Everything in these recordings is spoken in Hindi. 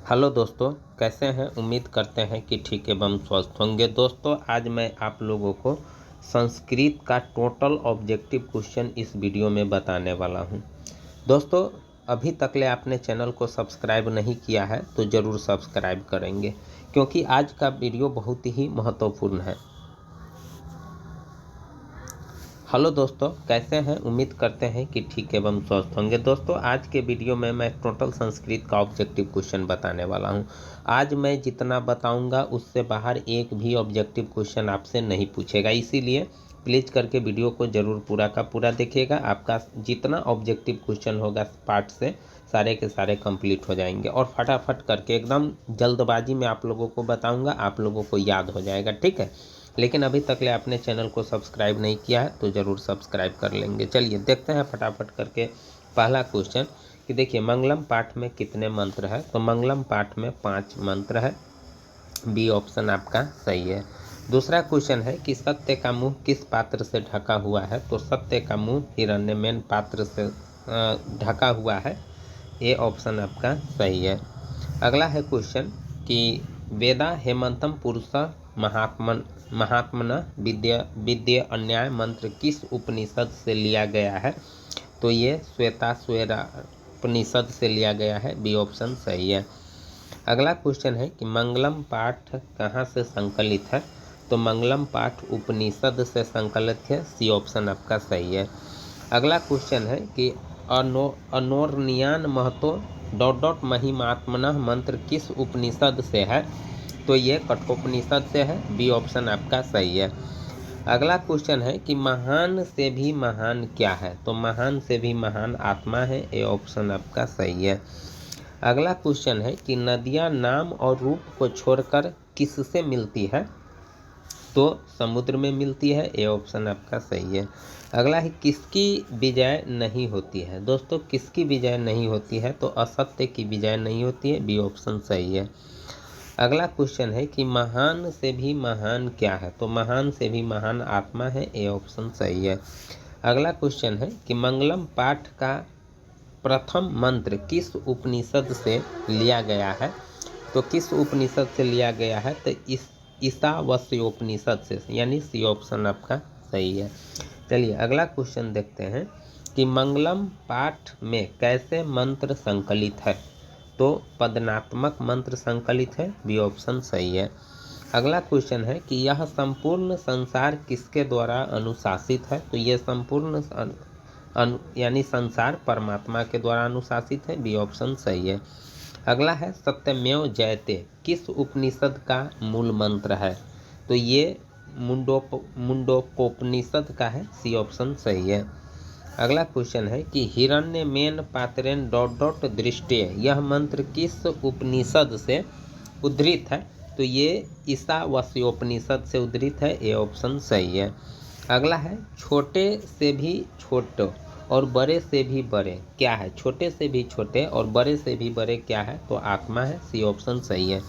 हेलो दोस्तों, कैसे हैं। उम्मीद करते हैं कि ठीक एवं स्वस्थ होंगे। दोस्तों, आज मैं आप लोगों को संस्कृत का टोटल ऑब्जेक्टिव क्वेश्चन इस वीडियो में बताने वाला हूं। दोस्तों, अभी तक ले आपने चैनल को सब्सक्राइब नहीं किया है तो ज़रूर सब्सक्राइब करेंगे, क्योंकि आज का वीडियो बहुत ही महत्वपूर्ण है। हेलो दोस्तों, कैसे हैं। उम्मीद करते हैं कि ठीक एवं स्वस्थ होंगे। दोस्तों, आज के वीडियो में मैं टोटल संस्कृत का ऑब्जेक्टिव क्वेश्चन बताने वाला हूं। आज मैं जितना बताऊंगा उससे बाहर एक भी ऑब्जेक्टिव क्वेश्चन आपसे नहीं पूछेगा, इसीलिए प्लीज़ करके वीडियो को ज़रूर पूरा का पूरा देखिएगा। आपका जितना ऑब्जेक्टिव क्वेश्चन होगा पार्ट से सारे के सारे कंप्लीट हो जाएंगे और फटाफट करके एकदम जल्दबाजी में आप लोगों को बताऊँगा, आप लोगों को याद हो जाएगा, ठीक है। लेकिन अभी तक ले आपने चैनल को सब्सक्राइब नहीं किया है तो ज़रूर सब्सक्राइब कर लेंगे। चलिए देखते हैं फटाफट करके पहला क्वेश्चन कि देखिए मंगलम पाठ में कितने मंत्र है। तो मंगलम पाठ में 5 मंत्र है। बी ऑप्शन आपका सही है। दूसरा क्वेश्चन है कि सत्य का मुंह किस पात्र से ढका हुआ है। तो सत्य का मुंह हिरण्यमेन पात्र से ढका हुआ है। ए ऑप्शन आपका सही है। अगला है क्वेश्चन कि वेदा हेमंतम पुरुष महात्मन विद्य अन्याय मंत्र किस उपनिषद से लिया गया है। तो ये श्वेताश्वरा उपनिषद से लिया गया है। बी ऑप्शन सही है। अगला क्वेश्चन है कि मंगलम पाठ कहाँ से संकलित है। तो मंगलम पाठ उपनिषद से संकलित है। सी ऑप्शन आपका सही है। अगला क्वेश्चन है कि अनोरनियान महतो महिमात्मनः मंत्र किस उपनिषद से है। तो ये कठोपनिषद से है। बी ऑप्शन आपका सही है। अगला क्वेश्चन है कि महान से भी महान क्या है। तो महान से भी महान आत्मा है। ए ऑप्शन आपका सही है। अगला क्वेश्चन है कि नदियाँ नाम और रूप को छोड़कर किससे मिलती है। तो समुद्र में मिलती है। ए ऑप्शन आपका सही है। अगला है किसकी विजय नहीं होती है। दोस्तों, किसकी विजय नहीं होती है। तो असत्य की विजय नहीं होती है। बी ऑप्शन सही है। अगला क्वेश्चन है कि महान से भी महान क्या है। तो महान से भी महान आत्मा है। ए ऑप्शन सही है। अगला क्वेश्चन है कि मंगलम पाठ का प्रथम मंत्र किस उपनिषद से लिया गया है। तो किस उपनिषद से लिया गया है। तो ईशावास्योपनिषद से, यानी सी ऑप्शन आपका सही है। चलिए अगला क्वेश्चन देखते हैं कि मंगलम पाठ में कैसे मंत्र संकलित है। तो पदनात्मक मंत्र संकलित है। बी ऑप्शन सही है। अगला क्वेश्चन है कि यह संपूर्ण संसार किसके द्वारा अनुशासित है। तो यह संपूर्ण यानी संसार परमात्मा के द्वारा अनुशासित है। बी ऑप्शन सही है। अगला है सत्यमेव जयते किस उपनिषद का मूल मंत्र है। तो ये मुंडकोपनिषद का है। सी ऑप्शन सही है। अगला क्वेश्चन है कि हिरण्यमेन पात्रेण ... दृष्टि यह मंत्र किस उपनिषद से उद्धृत है। तो ये ईशावास्योपनिषद से उद्धृत है। ए ऑप्शन सही है। अगला है छोटे से भी छोटे और बड़े से भी बड़े क्या है। छोटे से भी छोटे और बड़े से भी बड़े क्या है। तो आत्मा है। सी ऑप्शन सही है।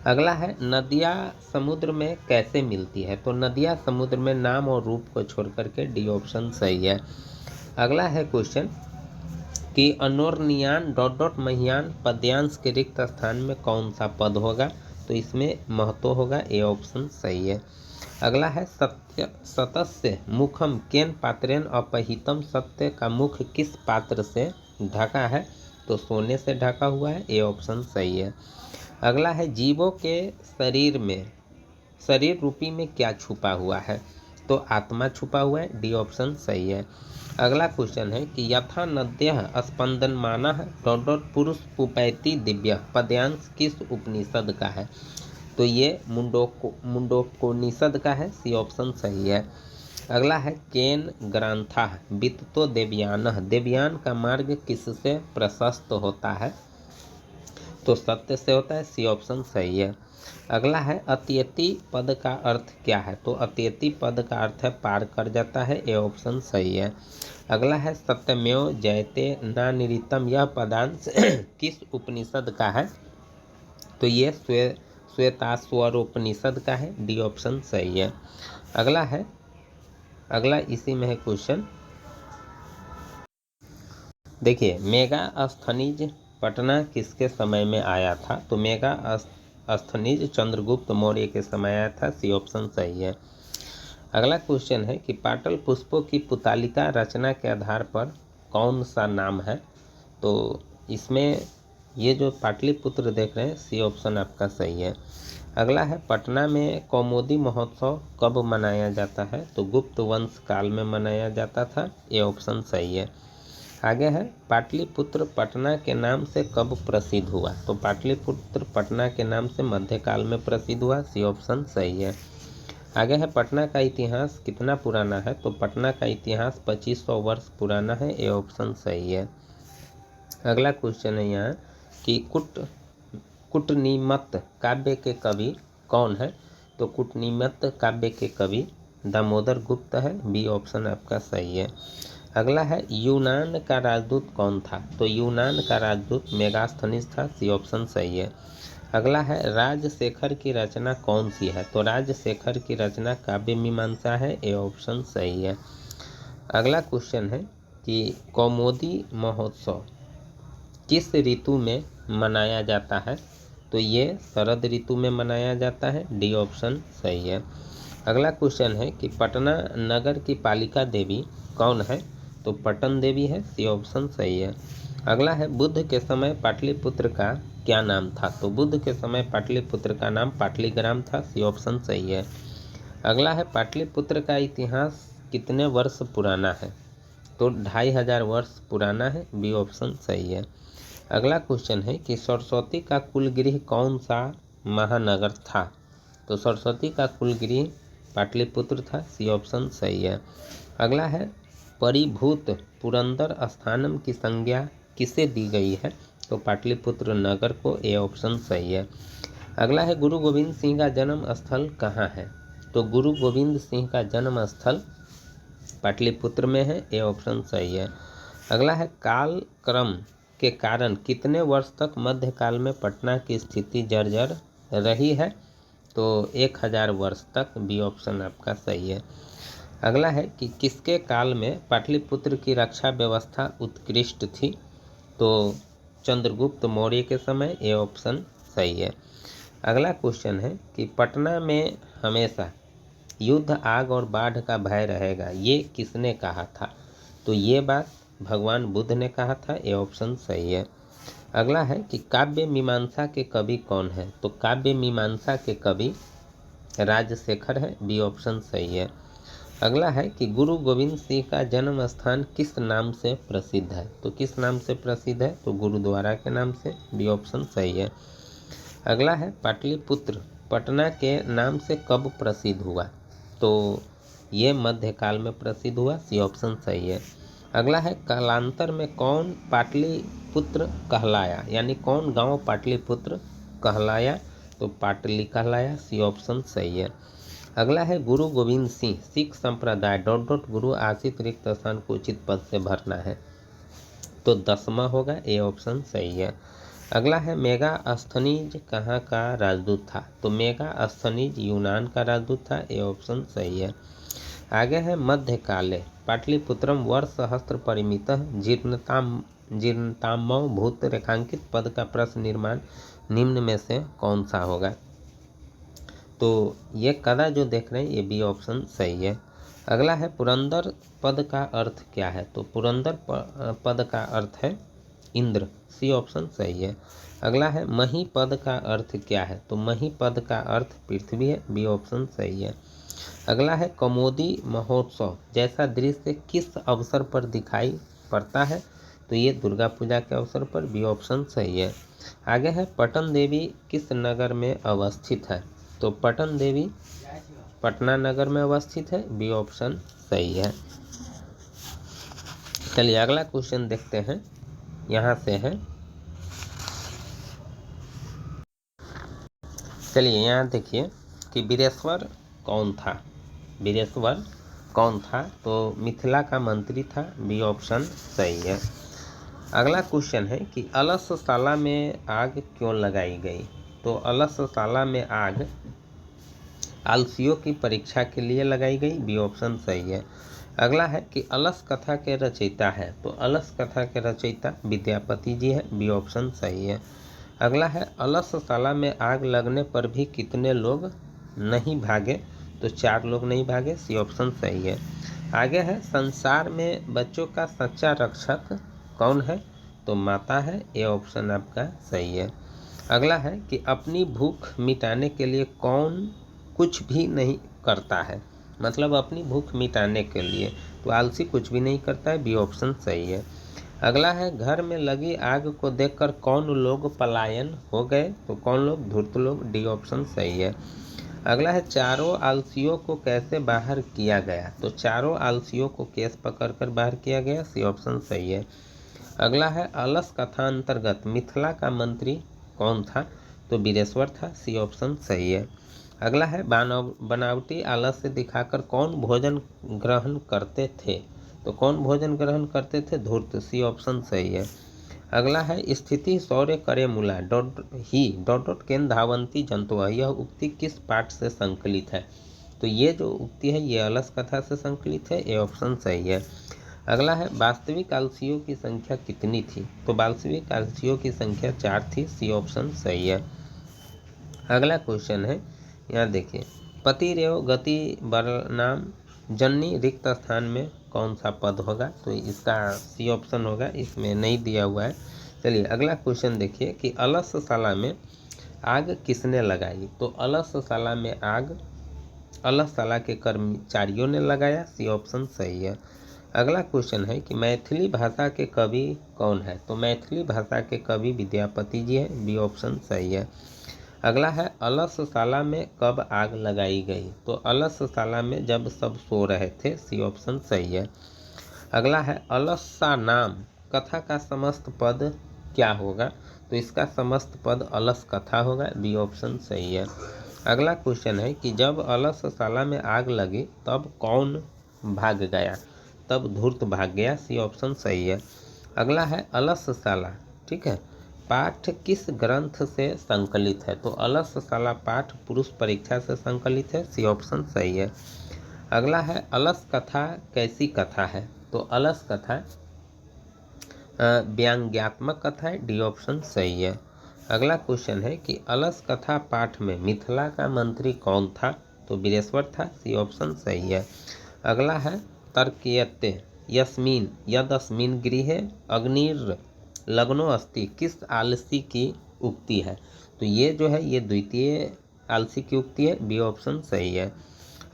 अगला है नदियाँ समुद्र में कैसे मिलती है। तो नदियाँ समुद्र में नाम और रूप को छोड़ करके। डी ऑप्शन सही है। अगला है क्वेश्चन कि अनोरनियान ... महियान पद्यांश के रिक्त स्थान में कौन सा पद होगा। तो इसमें महतो होगा। ए ऑप्शन सही है। अगला है सतस्य मुखम केन पात्रेण अपहितम सत्य का मुख किस पात्र से ढका है। तो सोने से ढका हुआ है। ए ऑप्शन सही है। अगला है जीवों के शरीर में शरीर रूपी में क्या छुपा हुआ है। तो आत्मा छुपा हुआ है। डी ऑप्शन सही है। अगला क्वेश्चन है कि यथा नद्यः स्पंदनमानः ... पुरुष पुपैति दिव्य पद्यांश किस उपनिषद का है। तो ये मुंडकोपनिषद का है। सी ऑप्शन सही है। अगला है केन ग्रंथः वित्तो देवयानः देवयान का मार्ग किससे प्रशस्त होता है। तो सत्य से होता है। सी ऑप्शन सही है। अगला है अत्यति पद का अर्थ क्या है। तो अत्यति पद का अर्थ है पार कर जाता है। ए ऑप्शन सही है। अगला है सत्यमेव जयते नानिरितम यह पदांश किस उपनिषद का है। तो ये श्वेताश्वरोपनिषद का है। डी ऑप्शन सही है। अगला इसी में है क्वेश्चन। देखिए मेगास्थनीज पटना किसके समय में आया था? तो मेगास्थनीज चंद्रगुप्त मौर्य के समय आया था। सी ऑप्शन सही है। अगला क्वेश्चन है कि पाटल पुष्पों की पुतालिका रचना के आधार पर कौन सा नाम है? तो इसमें ये जो पाटलिपुत्र देख रहे हैं, सी ऑप्शन आपका सही है। अगला है पटना में कौमुदी महोत्सव कब मनाया जाता है? तो गुप्त वंश काल में मनाया जाता था। ये ऑप्शन सही है। आगे है पाटलिपुत्र पटना के नाम से कब प्रसिद्ध हुआ? तो पाटलिपुत्र पटना के नाम से मध्यकाल में प्रसिद्ध हुआ। सी ऑप्शन सही है। आगे है पटना का इतिहास कितना पुराना है? तो पटना का इतिहास 2500 वर्ष पुराना है। ये ऑप्शन सही है। अगला क्वेश्चन है यहाँ कि कूटनीमत काव्य के कवि कौन है? तो कूटनीमत काव्य के कवि दामोदर गुप्त है। बी ऑप्शन आपका सही है। अगला है यूनान का राजदूत कौन था? तो यूनान का राजदूत मेगास्थनीज था। सी ऑप्शन सही है। अगला है राजशेखर की रचना कौन सी है? तो राजशेखर की रचना काव्य मीमांसा है। ए ऑप्शन सही है। अगला क्वेश्चन है कि कौमुदी महोत्सव किस ऋतु में मनाया जाता है? तो ये शरद ऋतु में मनाया जाता है। डी ऑप्शन सही है। अगला क्वेश्चन है कि पटना नगर की पालिका देवी कौन है? तो पटन देवी है। सी ऑप्शन सही है। अगला है बुद्ध के समय पाटलिपुत्र का क्या नाम था? तो बुद्ध के समय पाटलिपुत्र का नाम पाटलीग्राम था। सी ऑप्शन सही है। अगला है पाटलिपुत्र का इतिहास कितने वर्ष पुराना है? तो 2500 वर्ष पुराना है। बी ऑप्शन सही है। अगला क्वेश्चन है कि सरस्वती का कुलगृह कौन सा महानगर था? तो सरस्वती का कुलगृह पाटलिपुत्र था। सी ऑप्शन सही है। अगला है परिभूत पुरंदर स्थानम की संज्ञा किसे दी गई है? तो पाटलिपुत्र नगर को। ए ऑप्शन सही है। अगला है गुरु गोविंद सिंह का जन्म स्थल कहाँ है? तो गुरु गोविंद सिंह का जन्म स्थल पाटलिपुत्र में है। ए ऑप्शन सही है। अगला है कालक्रम के कारण कितने वर्ष तक मध्यकाल में पटना की स्थिति जर्जर रही है? तो 1000 वर्ष तक। बी ऑप्शन आपका सही है। अगला है कि किसके काल में पाटलिपुत्र की रक्षा व्यवस्था उत्कृष्ट थी? तो चंद्रगुप्त मौर्य के समय। ए ऑप्शन सही है। अगला क्वेश्चन है कि पटना में हमेशा युद्ध आग और बाढ़ का भय रहेगा, ये किसने कहा था? तो ये बात भगवान बुद्ध ने कहा था। ये ऑप्शन सही है। अगला है कि काव्य मीमांसा के कवि कौन है? तो काव्य मीमांसा के कवि राजशेखर है। बी ऑप्शन सही है। अगला है कि गुरु गोविंद सिंह का जन्म स्थान किस नाम से प्रसिद्ध है? तो किस नाम से प्रसिद्ध है? तो गुरुद्वारा के नाम से। बी ऑप्शन सही है। अगला है पाटलिपुत्र पटना के नाम से कब प्रसिद्ध हुआ? तो ये मध्यकाल में प्रसिद्ध हुआ। सी ऑप्शन सही है। अगला है कालांतर में कौन पाटलिपुत्र कहलाया, यानी कौन गांव पाटलिपुत्र कहलाया? तो पाटली कहलाया। सी ऑप्शन सही है। अगला है गुरु गोविंद सिंह सिख संप्रदाय ... गुरु आश्रित रिक्त स्थान को उचित पद से भरना है। तो 10वां होगा। ए ऑप्शन सही है। अगला है मेगास्थनीज कहाँ का राजदूत था? तो मेगास्थनीज यूनान का राजदूत था। ए ऑप्शन सही है। आगे है मध्यकाले पाटलिपुत्रम वर्षसहस्त्र परिमितः जीर्णतामो भूत रेखांकित पद का प्रश्न निर्माण निम्न में से कौन सा होगा? तो ये कदा जो देख रहे हैं, ये बी ऑप्शन सही है। अगला है पुरंदर पद का अर्थ क्या है? तो पुरंदर पद का अर्थ है इंद्र। सी ऑप्शन सही है। अगला है मही पद का अर्थ क्या है? तो मही पद का अर्थ पृथ्वी है। बी ऑप्शन सही है। अगला है कौमुदी महोत्सव जैसा दृश्य किस अवसर पर दिखाई पड़ता है? तो ये दुर्गा पूजा के अवसर पर। बी ऑप्शन सही है। आगे है पटन देवी किस नगर में अवस्थित है? तो पटन देवी पटना नगर में अवस्थित है। बी ऑप्शन सही है। चलिए अगला क्वेश्चन देखते हैं। यहाँ से है, चलिए यहाँ देखिए कि वीरेश्वर कौन था? वीरेश्वर कौन था? तो मिथिला का मंत्री था। बी ऑप्शन सही है। अगला क्वेश्चन है कि अलसशाला में आग क्यों लगाई गई? तो अलसशाला में आग आलसियों की परीक्षा के लिए लगाई गई। बी ऑप्शन सही है। अगला है कि अलस कथा के रचयिता है, तो अलस कथा के रचयिता विद्यापति जी है, बी ऑप्शन सही है। अगला है अलसशाला में आग लगने पर भी कितने लोग नहीं भागे, तो 4 लोग नहीं भागे, सी ऑप्शन सही है। आगे है संसार में बच्चों का सच्चा रक्षक कौन है, तो माता है, ए ऑप्शन आपका सही है। अगला है कि अपनी भूख मिटाने के लिए कौन कुछ भी नहीं करता है, मतलब अपनी भूख मिटाने के लिए, तो आलसी कुछ भी नहीं करता है, बी ऑप्शन सही है। अगला है घर में लगी आग को देखकर कौन लोग पलायन हो गए, तो कौन लोग, धूर्त लोग, डी ऑप्शन सही है। अगला है चारों आलसियों को कैसे बाहर किया गया, तो चारों आलसियों को केस पकड़कर बाहर किया गया, सी ऑप्शन सही है। अगला है अलस कथा अंतर्गत मिथिला का मंत्री कौन था, तो बीरेश्वर था, सी ऑप्शन सही है। अगला है बनावटी आलस से दिखाकर कौन भोजन ग्रहण करते थे, तो कौन भोजन ग्रहण करते थे, धूर्त, सी ऑप्शन सही है। अगला है स्थिति शौर्य करे मूला डॉट केन धावंती जंतु, यह उक्ति किस पाठ से संकलित है, तो ये जो उक्ति है ये अलस कथा से संकलित है, ए ऑप्शन सही है। अगला है वास्तविक आलसियों की संख्या कितनी थी, तो वास्तविक आलसियों की संख्या 4 थी, सी ऑप्शन सही है। अगला क्वेश्चन है, यहाँ देखिए पति रेव गति वर्णाम जननी रिक्त स्थान में कौन सा पद होगा, तो इसका सी ऑप्शन होगा, इसमें नहीं दिया हुआ है। चलिए अगला क्वेश्चन देखिए कि अलसशाला में आग किसने लगाई, तो अलसशाला में आग अलसशाला के कर्मचारियों ने लगाया, सी ऑप्शन सही है। अगला क्वेश्चन है कि मैथिली भाषा के कवि कौन है, तो मैथिली भाषा के कवि विद्यापति जी हैं, बी ऑप्शन सही है। अगला है अलसशाला में कब आग लगाई गई, तो अलसशाला में जब सब सो रहे थे, सी ऑप्शन सही है। अगला है अलसा नाम कथा का समस्त पद क्या होगा, तो इसका समस्त पद अलस कथा होगा, बी ऑप्शन सही है। अगला क्वेश्चन है कि जब अलसशाला में आग लगी तब कौन भाग गया, तब धूर्त भाग गया, सी ऑप्शन सही है। अगला है अलसशाला, ठीक है, पाठ किस ग्रंथ से संकलित है, तो अलसशाला पाठ पुरुष परीक्षा से संकलित है, सी ऑप्शन सही है। अगला है अलस कथा कैसी कथा है, तो अलस कथा व्यंग्यात्मक कथा है, डी ऑप्शन सही है। अगला क्वेश्चन है कि अलस कथा पाठ में मिथिला का मंत्री कौन था, तो बीरेश्वर था, सी ऑप्शन सही है। अगला है तर्कयते यस्मिन यदस्मिन गृहे अग्निर लग्नो अस्ति किस आलसी की उक्ति है, तो ये जो है ये द्वितीय आलसी की उक्ति है, बी ऑप्शन सही है।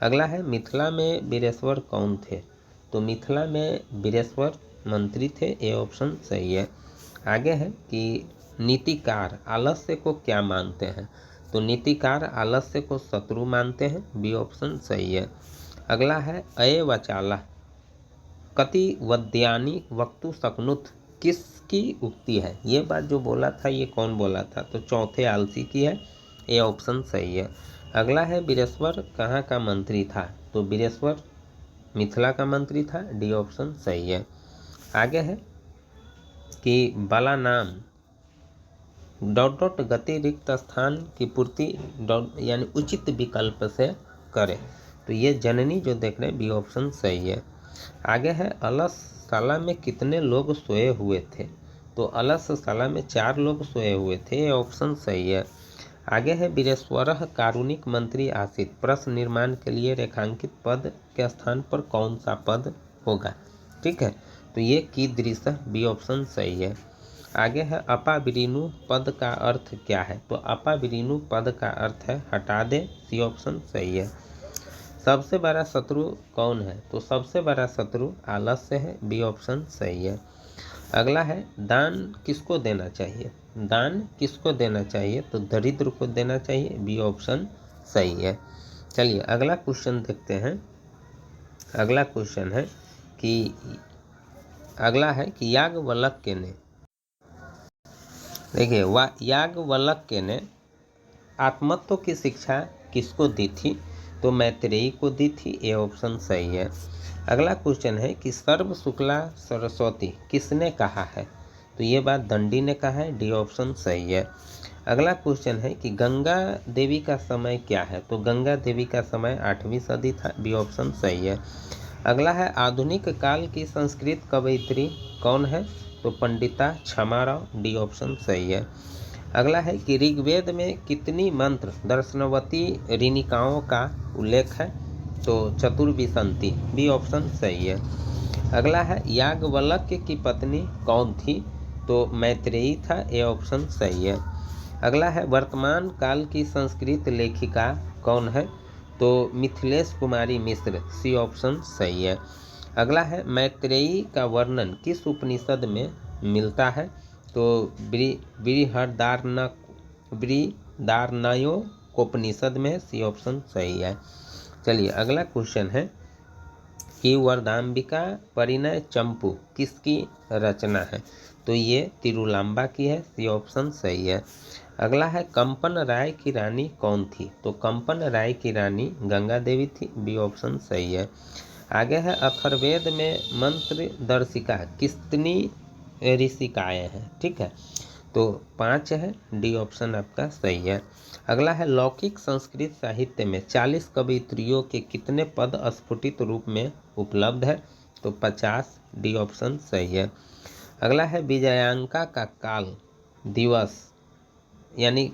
अगला है मिथिला में बीरेश्वर कौन थे, तो मिथिला में बीरेश्वर मंत्री थे, ए ऑप्शन सही है। आगे है कि नीतिकार आलस्य को क्या मानते हैं, तो नीतिकार आलस्य को शत्रु मानते हैं, बी ऑप्शन सही है। अगला है अये वचाला कति वद्यानी वक्तु शक्नुत किसकी उक्ति है, ये बात जो बोला था ये कौन बोला था, तो चौथे आलसी की है, ए ऑप्शन सही है। अगला है बीरेश्वर कहाँ का मंत्री था, तो बीरेश्वर मिथिला का मंत्री था, डी ऑप्शन सही है। आगे है कि बाला नाम गति रिक्त स्थान की पूर्ति यानी उचित विकल्प से करें, तो ये जननी जो देख रहे हैं, बी ऑप्शन सही है। आगे है अलसशाला में कितने लोग सोए हुए थे, तो अलसशाला में 4 लोग सोए हुए थे, ये ऑप्शन सही है। आगे है बीरेश्वरः कारुणिक मंत्री आसित प्रश्न निर्माण के लिए रेखांकित पद के स्थान पर कौन सा पद होगा, ठीक है, तो ये कीदृश, बी ऑप्शन सही है। आगे है अपाविरीनु पद का अर्थ क्या है, तो अपाविरीनु पद का अर्थ है हटा दे, सी ऑप्शन सही है। सबसे बड़ा शत्रु कौन है, तो सबसे बड़ा शत्रु आलस्य है, बी ऑप्शन सही है। अगला है दान किसको देना चाहिए, दान किसको देना चाहिए, तो दरिद्र को देना चाहिए, बी ऑप्शन सही है। चलिए अगला क्वेश्चन देखते हैं। अगला क्वेश्चन है कि याज्ञवल्क्य ने, देखिए याज्ञवल्क्य ने आत्मत्व की शिक्षा किसको दी थी, तो मैत्रेयी को दी थी, ए ऑप्शन सही है। अगला क्वेश्चन है कि सर्व शुक्ला सरस्वती किसने कहा है, तो ये बात दंडी ने कहा है, डी ऑप्शन सही है। अगला क्वेश्चन है कि गंगा देवी का समय क्या है, तो गंगा देवी का समय 8वीं सदी था, बी ऑप्शन सही है। अगला है आधुनिक काल की संस्कृत कवयित्री कौन है? तो पंडिता क्षमा राव, डी ऑप्शन सही है। अगला है कि ऋग्वेद में कितनी मंत्र दर्शनवती ऋणिकाओं का उल्लेख है? तो चतुर्विंशति, बी ऑप्शन सही है। अगला है याज्ञवल्क्य की पत्नी कौन थी? तो मैत्रेयी था, ए ऑप्शन सही है। अगला है वर्तमान काल की संस्कृत लेखिका कौन है? तो मिथिलेश कुमारी मिश्र, सी ऑप्शन सही है। अगला है मैत्रेयी का वर्णन किस उपनिषद में मिलता है? तो बृहदारण्यकोपनिषद में, सी ऑप्शन सही है। चलिए अगला क्वेश्चन है कि वरदाम्बिका परिणय चंपू किसकी रचना है? तो ये तिरुलांबा की है, सी ऑप्शन सही है। अगला है कंपन राय की रानी कौन थी? तो कंपन राय की रानी गंगा देवी थी, बी ऑप्शन सही है। आगे है अथर्ववेद में मंत्र दर्शिका कितनी ऋषिकाएँ हैं? ठीक है, तो 5 है, डी ऑप्शन आपका सही है। अगला है लौकिक संस्कृत साहित्य में 40 कवयित्रियों के कितने पद स्फुटित रूप में उपलब्ध है? तो 50, डी ऑप्शन सही है। अगला है विजयांका का काल दिवस यानी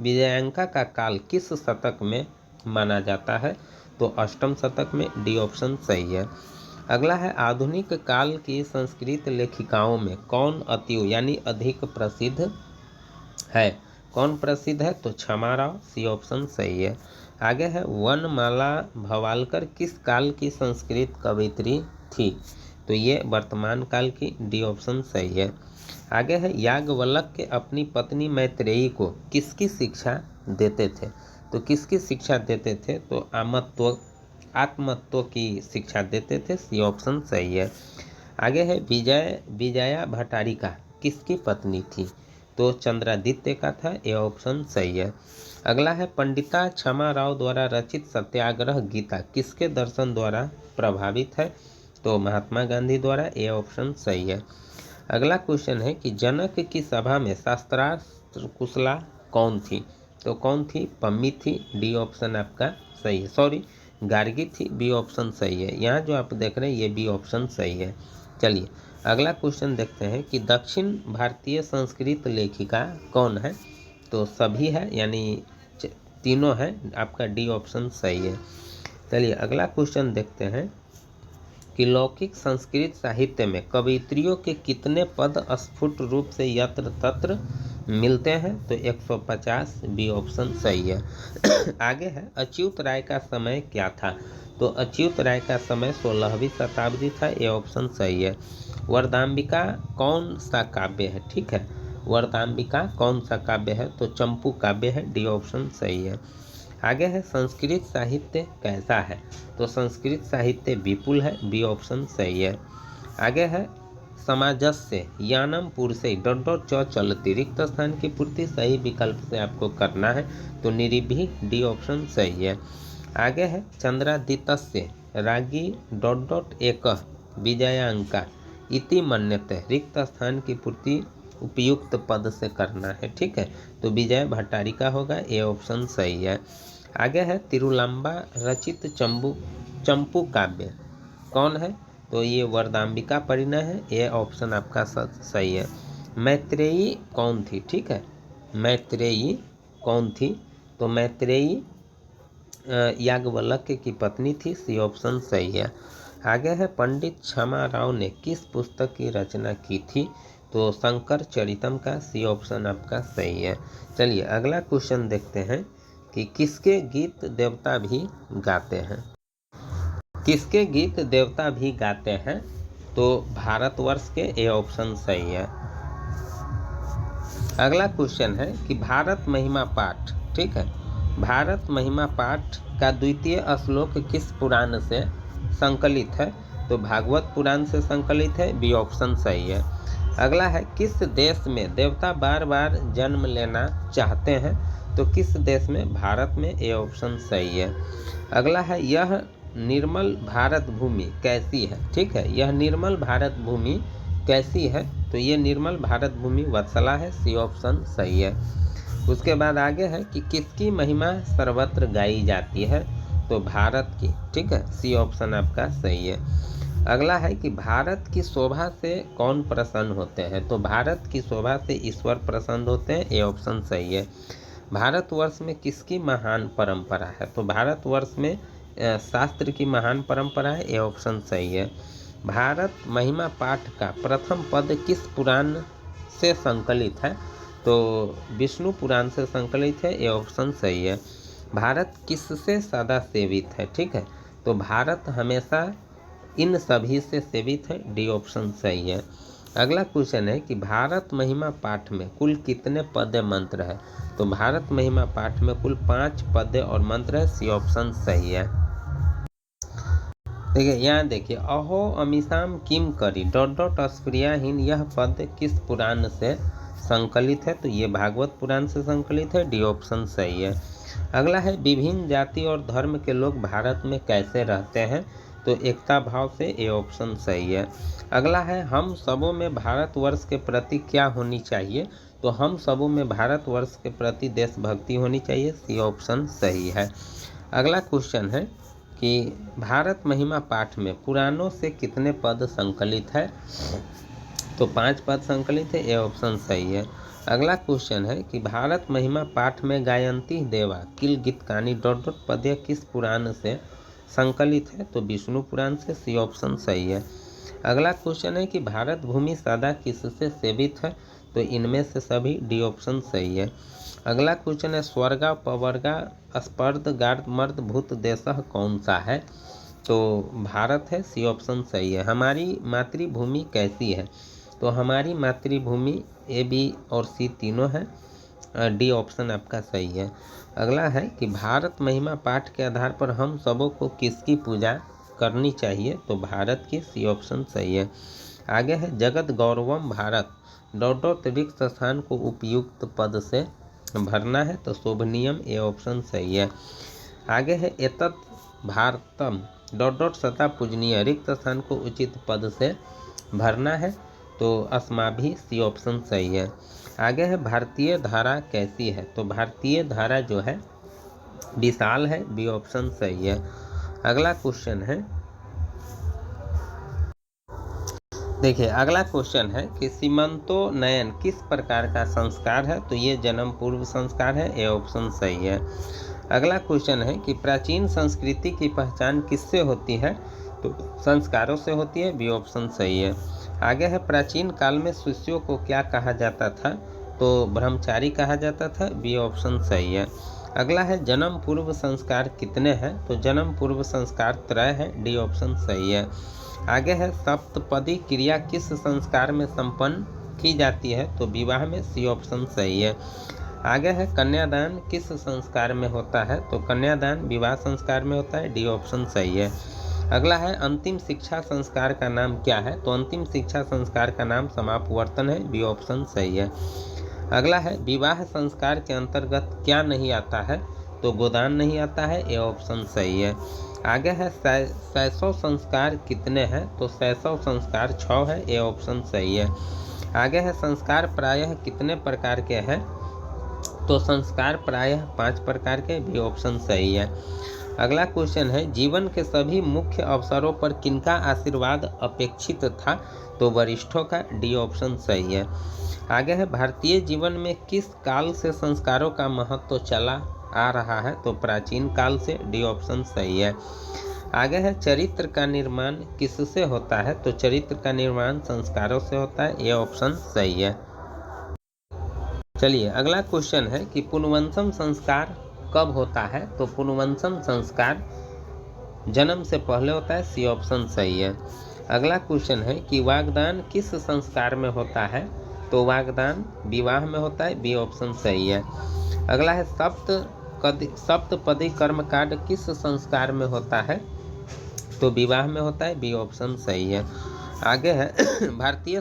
विजयांका का काल किस शतक में माना जाता है? तो अष्टम शतक में, डी ऑप्शन सही है। अगला है आधुनिक काल की संस्कृत लेखिकाओं में कौन अति यानी अधिक प्रसिद्ध है? कौन प्रसिद्ध है? तो क्षमा राव, सी ऑप्शन सही है। आगे है वनमाला भवालकर किस काल की संस्कृत कवयित्री थी? तो ये वर्तमान काल की, डी ऑप्शन सही है। आगे है याज्ञवल्क्य अपनी पत्नी मैत्रेयी को किसकी शिक्षा देते थे? तो किसकी शिक्षा देते थे? तो आत्मतत्व की शिक्षा देते थे, सी ऑप्शन सही है। आगे है विजया भट्टारिका किसकी पत्नी थी? तो चंद्रादित्य का था, ए ऑप्शन सही है। अगला है पंडिता क्षमा राव द्वारा रचित सत्याग्रह गीता किसके दर्शन द्वारा प्रभावित है? तो महात्मा गांधी द्वारा, ए ऑप्शन सही है। अगला क्वेश्चन है कि जनक की सभा में शास्त्रार्थ कुशला कौन थी? तो कौन थी? पम्मी थी, डी ऑप्शन आपका सही है। सॉरी, गार्गी थी, बी ऑप्शन सही है। यहाँ जो आप देख रहे हैं ये बी ऑप्शन सही है। चलिए अगला क्वेश्चन देखते हैं कि दक्षिण भारतीय संस्कृत लेखिका कौन है? तो सभी है यानी तीनों है, आपका डी ऑप्शन सही है। चलिए अगला क्वेश्चन देखते हैं कि लौकिक संस्कृत साहित्य में कवयित्रियों के कितने पद स्फुट रूप से यत्र तत्र मिलते हैं? तो 150, बी ऑप्शन सही है। आगे है अच्युत राय का समय क्या था? तो अच्युत राय का समय 16वीं शताब्दी था, ये ऑप्शन सही है। वरदाम्बिका कौन सा काव्य है? ठीक है, वरदाम्बिका कौन सा काव्य है? तो चंपू काव्य है, डी ऑप्शन सही है। आगे है संस्कृत साहित्य कैसा है? तो संस्कृत साहित्य विपुल है, बी ऑप्शन सही है। आगे है समाजस्य यानम पुरुषे च चलती रिक्त स्थान की पूर्ति सही विकल्प से आपको करना है, तो निरिभी, डी ऑप्शन सही है। आगे है चंद्रादित्य रागी एक विजयांका इति मन्यते रिक्त स्थान की पूर्ति उपयुक्त पद से करना है, ठीक है, तो विजय भट्टारिका होगा, ए ऑप्शन सही है। आगे है तिरुलांबा रचित चंपू काव्य कौन है? तो ये वरदाम्बिका परिणय है, ये ऑप्शन आपका सही है। मैत्रेयी कौन थी? ठीक है, मैत्रेयी कौन थी? तो मैत्रेयी याज्ञवल्क्य की पत्नी थी, सी ऑप्शन सही है। आगे है पंडित क्षमा राव ने किस पुस्तक की रचना की थी? तो शंकर चरितम का, सी ऑप्शन आपका सही है। चलिए अगला क्वेश्चन देखते हैं कि किसके गीत देवता भी गाते हैं? किसके गीत देवता भी गाते हैं? तो भारतवर्ष के, ए ऑप्शन सही है। अगला क्वेश्चन है कि भारत महिमा पाठ, ठीक है, भारत महिमा पाठ का द्वितीय श्लोक किस पुराण से संकलित है? तो भागवत पुराण से संकलित है, बी ऑप्शन सही है। अगला है किस देश में देवता बार बार जन्म लेना चाहते हैं? तो किस देश में? भारत में, ए ऑप्शन सही है। अगला है यह निर्मल भारत भूमि कैसी है? ठीक है, यह निर्मल भारत भूमि कैसी है? तो ये निर्मल भारत भूमि वत्सला है, सी ऑप्शन सही है। उसके बाद आगे है कि किसकी महिमा सर्वत्र गाई जाती है? तो भारत की, ठीक है, सी ऑप्शन आपका सही है। अगला है कि भारत की शोभा से कौन प्रसन्न होते हैं? तो भारत की शोभा से ईश्वर प्रसन्न होते हैं, ये ऑप्शन सही है। भारतवर्ष में किसकी महान परंपरा है? तो भारतवर्ष में शास्त्र की महान परंपरा है, ये ऑप्शन सही है। भारत महिमा पाठ का प्रथम पद किस पुराण से संकलित है? तो विष्णु पुराण से संकलित है, ये ऑप्शन सही है। भारत किससे सदा सेवित है? ठीक है, तो भारत हमेशा इन सभी से सेवित है, डी ऑप्शन सही है। अगला क्वेश्चन है कि भारत महिमा पाठ में कुल कितने पद मंत्र है? तो भारत महिमा पाठ में कुल 5 पद और मंत्र है, सी ऑप्शन सही है। देखिए यहाँ देखिए, अहो अमीशाम किम करी डॉट डॉट अस्प्रियाहीन, यह पद किस पुराण से संकलित है? तो ये भागवत पुराण से संकलित है, डी ऑप्शन सही है। अगला है विभिन्न जाति और धर्म के लोग भारत में कैसे रहते हैं? तो एकता भाव से, ये ऑप्शन सही है। अगला है हम सबों में भारतवर्ष के प्रति क्या होनी चाहिए? तो हम सबों में भारतवर्ष के प्रति देशभक्ति होनी चाहिए, सी ऑप्शन सही है। अगला क्वेश्चन है कि भारत महिमा पाठ में पुराणों से कितने पद संकलित है? तो 5 पद संकलित है, ये ऑप्शन सही है। अगला क्वेश्चन है कि भारत महिमा पाठ में गायंती देवा किल गीतकानी डॉट डॉट पद्य किस पुराण से संकलित है? तो विष्णु पुराण से, सी ऑप्शन सही है। अगला क्वेश्चन है कि भारत भूमि सदा किससे सेवित है? तो इनमें से सभी, डी ऑप्शन सही है। अगला क्वेश्चन है स्वर्गा पवर्गा स्पर्ध गार्ध मर्द भूत देशः कौन सा है? तो भारत है, सी ऑप्शन सही है। हमारी मातृभूमि कैसी है? तो हमारी मातृभूमि ए बी और सी तीनों है, डी ऑप्शन आपका सही है। अगला है कि भारत महिमा पाठ के आधार पर हम सबों को किसकी पूजा करनी चाहिए? तो भारत की, सी ऑप्शन सही है। आगे है जगत गौरवम भारत डॉट डॉट रिक्त स्थान को उपयुक्त पद से भरना है, तो शोभनीयम, ये ऑप्शन सही है। आगे है एतत् भारतम डॉट डॉट सता पूजनीय, रिक्त स्थान को उचित पद से भरना है, तो अस्माभि, सी ऑप्शन सही है। आगे है भारतीय धारा कैसी है? तो भारतीय धारा जो है विशाल है, बी ऑप्शन सही है। अगला क्वेश्चन है, देखिए अगला क्वेश्चन है कि सीमंतोन्नयन किस प्रकार का संस्कार है? तो ये जन्म पूर्व संस्कार है, ये ऑप्शन सही है। अगला क्वेश्चन है कि प्राचीन संस्कृति की पहचान किससे होती है? तो संस्कारों से होती है, बी ऑप्शन सही है। आगे है प्राचीन काल में शिष्यों को क्या कहा जाता था? तो ब्रह्मचारी कहा जाता था, बी ऑप्शन सही है। अगला है जन्म पूर्व संस्कार कितने हैं? तो जन्म पूर्व संस्कार 3 है, डी ऑप्शन सही है। आगे है सप्तपदी क्रिया किस संस्कार में संपन्न की जाती है? तो विवाह में, सी ऑप्शन सही है। आगे है कन्यादान किस संस्कार में होता है? तो कन्यादान विवाह संस्कार में होता है, डी ऑप्शन सही है। अगला है अंतिम शिक्षा संस्कार का नाम क्या है? तो अंतिम शिक्षा संस्कार का नाम समापवर्तन है, बी ऑप्शन सही है। अगला है विवाह संस्कार के अंतर्गत क्या नहीं आता है? तो गोदान नहीं आता है, ये ऑप्शन सही है। आगे है शैशव संस्कार कितने हैं? तो शैशव संस्कार 6 है, ये ऑप्शन सही है। आगे है संस्कार प्रायः कितने प्रकार के हैं? तो संस्कार प्रायः 5 प्रकार के, भी ऑप्शन सही है। अगला क्वेश्चन है जीवन के सभी मुख्य अवसरों पर किनका आशीर्वाद अपेक्षित था? तो वरिष्ठों का, डी ऑप्शन सही है। आगे है भारतीय जीवन में किस काल से संस्कारों का महत्व चला आ रहा है? तो प्राचीन काल से, डी ऑप्शन सही है। आगे है चरित्र का निर्माण किससे होता है? तो चरित्र का निर्माण संस्कारों से होता है, ये ऑप्शन सही है। चलिए अगला क्वेश्चन है कि पुनवंशम संस्कार कब होता है? तो पुनवंशम संस्कार जन्म से पहले होता है, सी ऑप्शन सही है। अगला क्वेश्चन है कि वागदान किस संस्कार में होता है? तो वागदान विवाह में होता है, बी ऑप्शन सही है। अगला है सप्तपदी कर्मकांड किस संस्कार में होता है? तो विवाह में होता है, बी ऑप्शन सही है। आगे है भारतीय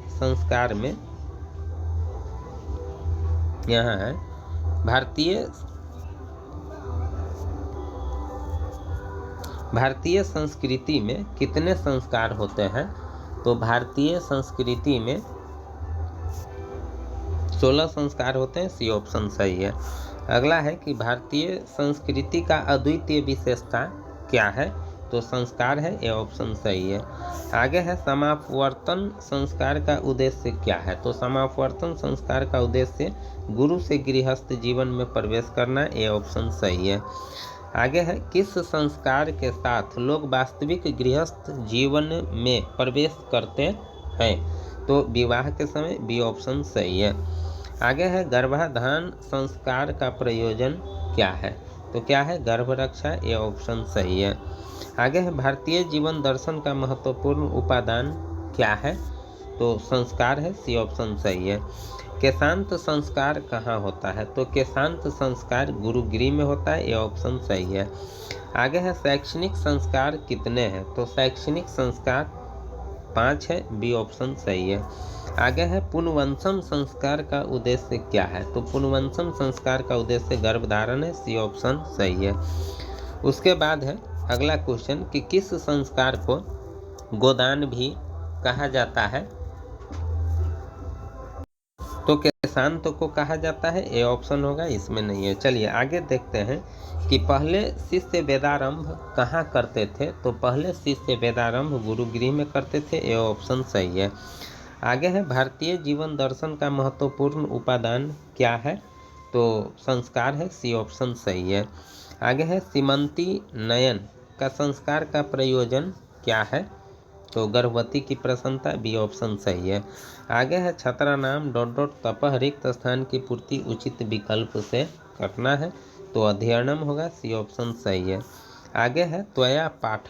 संस्कार में यहाँ है भारतीय संस्कृति में कितने संस्कार होते हैं? तो भारतीय संस्कृति में 16 संस्कार होते हैं, सी ऑप्शन सही है। अगला है कि भारतीय संस्कृति का अद्वितीय विशेषता क्या है? तो संस्कार है, ये ऑप्शन सही है। आगे है समापवर्तन संस्कार का उद्देश्य क्या है? तो समापवर्तन संस्कार का उद्देश्य गुरु से गृहस्थ जीवन में प्रवेश करना, ये ऑप्शन सही है। आगे है किस संस्कार के साथ लोग वास्तविक गृहस्थ जीवन में प्रवेश करते हैं? तो विवाह के समय, बी ऑप्शन सही है। आगे है गर्भाधान संस्कार का प्रयोजन क्या है? तो क्या है? गर्भ रक्षा, ये ऑप्शन सही है। आगे है भारतीय जीवन दर्शन का महत्वपूर्ण उपादान क्या है? तो संस्कार है, सी ऑप्शन सही है। केशांत संस्कार कहाँ होता है? तो केशांत संस्कार गुरुगृह में होता है, ये ऑप्शन सही है। आगे है शैक्षणिक संस्कार कितने हैं? तो शैक्षणिक संस्कार 5 है, बी ऑप्शन सही है। आगे है पुनवंशम संस्कार का उद्देश्य क्या है? तो पुनवंशम संस्कार का उद्देश्य गर्भधारण है, सी ऑप्शन सही है। उसके बाद है अगला क्वेश्चन कि किस संस्कार को गोदान भी कहा जाता है? तो केशांत को कहा जाता है, ये ऑप्शन होगा, इसमें नहीं है। चलिए आगे देखते हैं कि पहले शिष्य वेदारंभ कहाँ करते थे? तो पहले शिष्य वेदारंभ गुरुगृह में करते थे, ये ऑप्शन सही है। आगे है भारतीय जीवन दर्शन का महत्वपूर्ण उपादान क्या है? तो संस्कार है, सी ऑप्शन सही है। आगे है सीमंती नयन का संस्कार का प्रयोजन क्या है? तो गर्भवती की प्रसन्नता, बी ऑप्शन सही है। आगे है छात्रा नाम ... तपः रिक्त स्थान की पूर्ति उचित विकल्प से करना है, तो अध्ययनम होगा, सी ऑप्शन सही है। आगे है त्वया पाठ ...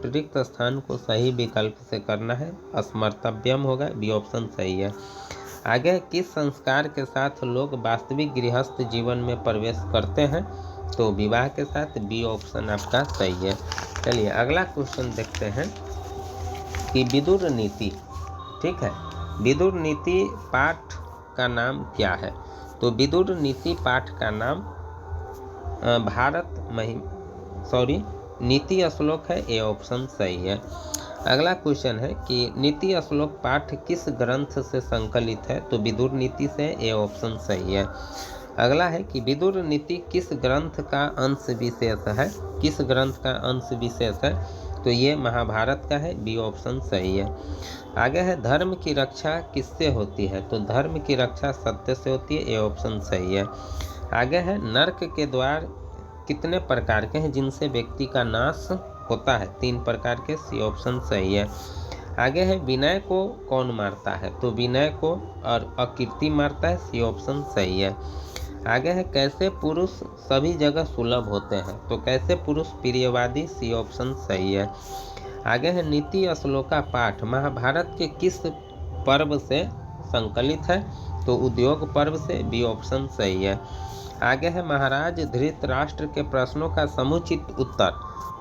रिक्त स्थान को सही विकल्प से करना है, स्मर्तव्यम होगा, बी ऑप्शन सही है। आगे किस संस्कार के साथ लोग वास्तविक गृहस्थ जीवन में प्रवेश करते हैं? तो विवाह के साथ, बी ऑप्शन आपका सही है। चलिए अगला क्वेश्चन देखते हैं कि विदुर नीति, ठीक है, विदुर नीति पाठ का नाम क्या है? तो विदुर नीति पाठ का नाम नीति श्लोक है, ये ऑप्शन सही है। अगला क्वेश्चन है कि नीति श्लोक पाठ किस ग्रंथ से संकलित है? तो विदुर नीति से, ये ऑप्शन सही है। अगला है कि विदुर नीति किस ग्रंथ का अंश विशेष है? किस ग्रंथ का अंश विशेष है? तो ये महाभारत का है, बी ऑप्शन सही है। आगे है धर्म की रक्षा किससे होती है? तो धर्म की रक्षा सत्य से होती है, ये ऑप्शन सही है। आगे है नरक के द्वार कितने प्रकार के हैं जिनसे व्यक्ति का नाश होता है? 3 प्रकार के, सी ऑप्शन सही है। आगे है विनय को कौन मारता है? तो विनय को और अकीर्ति मारता है, सी ऑप्शन सही है। आगे है कैसे पुरुष सभी जगह सुलभ होते हैं? तो कैसे पुरुष प्रियवादी, सी ऑप्शन सही है। आगे है नीति श्लोका पाठ महाभारत के किस पर्व से संकलित है? तो उद्योग पर्व से, बी ऑप्शन सही है। आगे है महाराज धृतराष्ट्र के प्रश्नों का समुचित उत्तर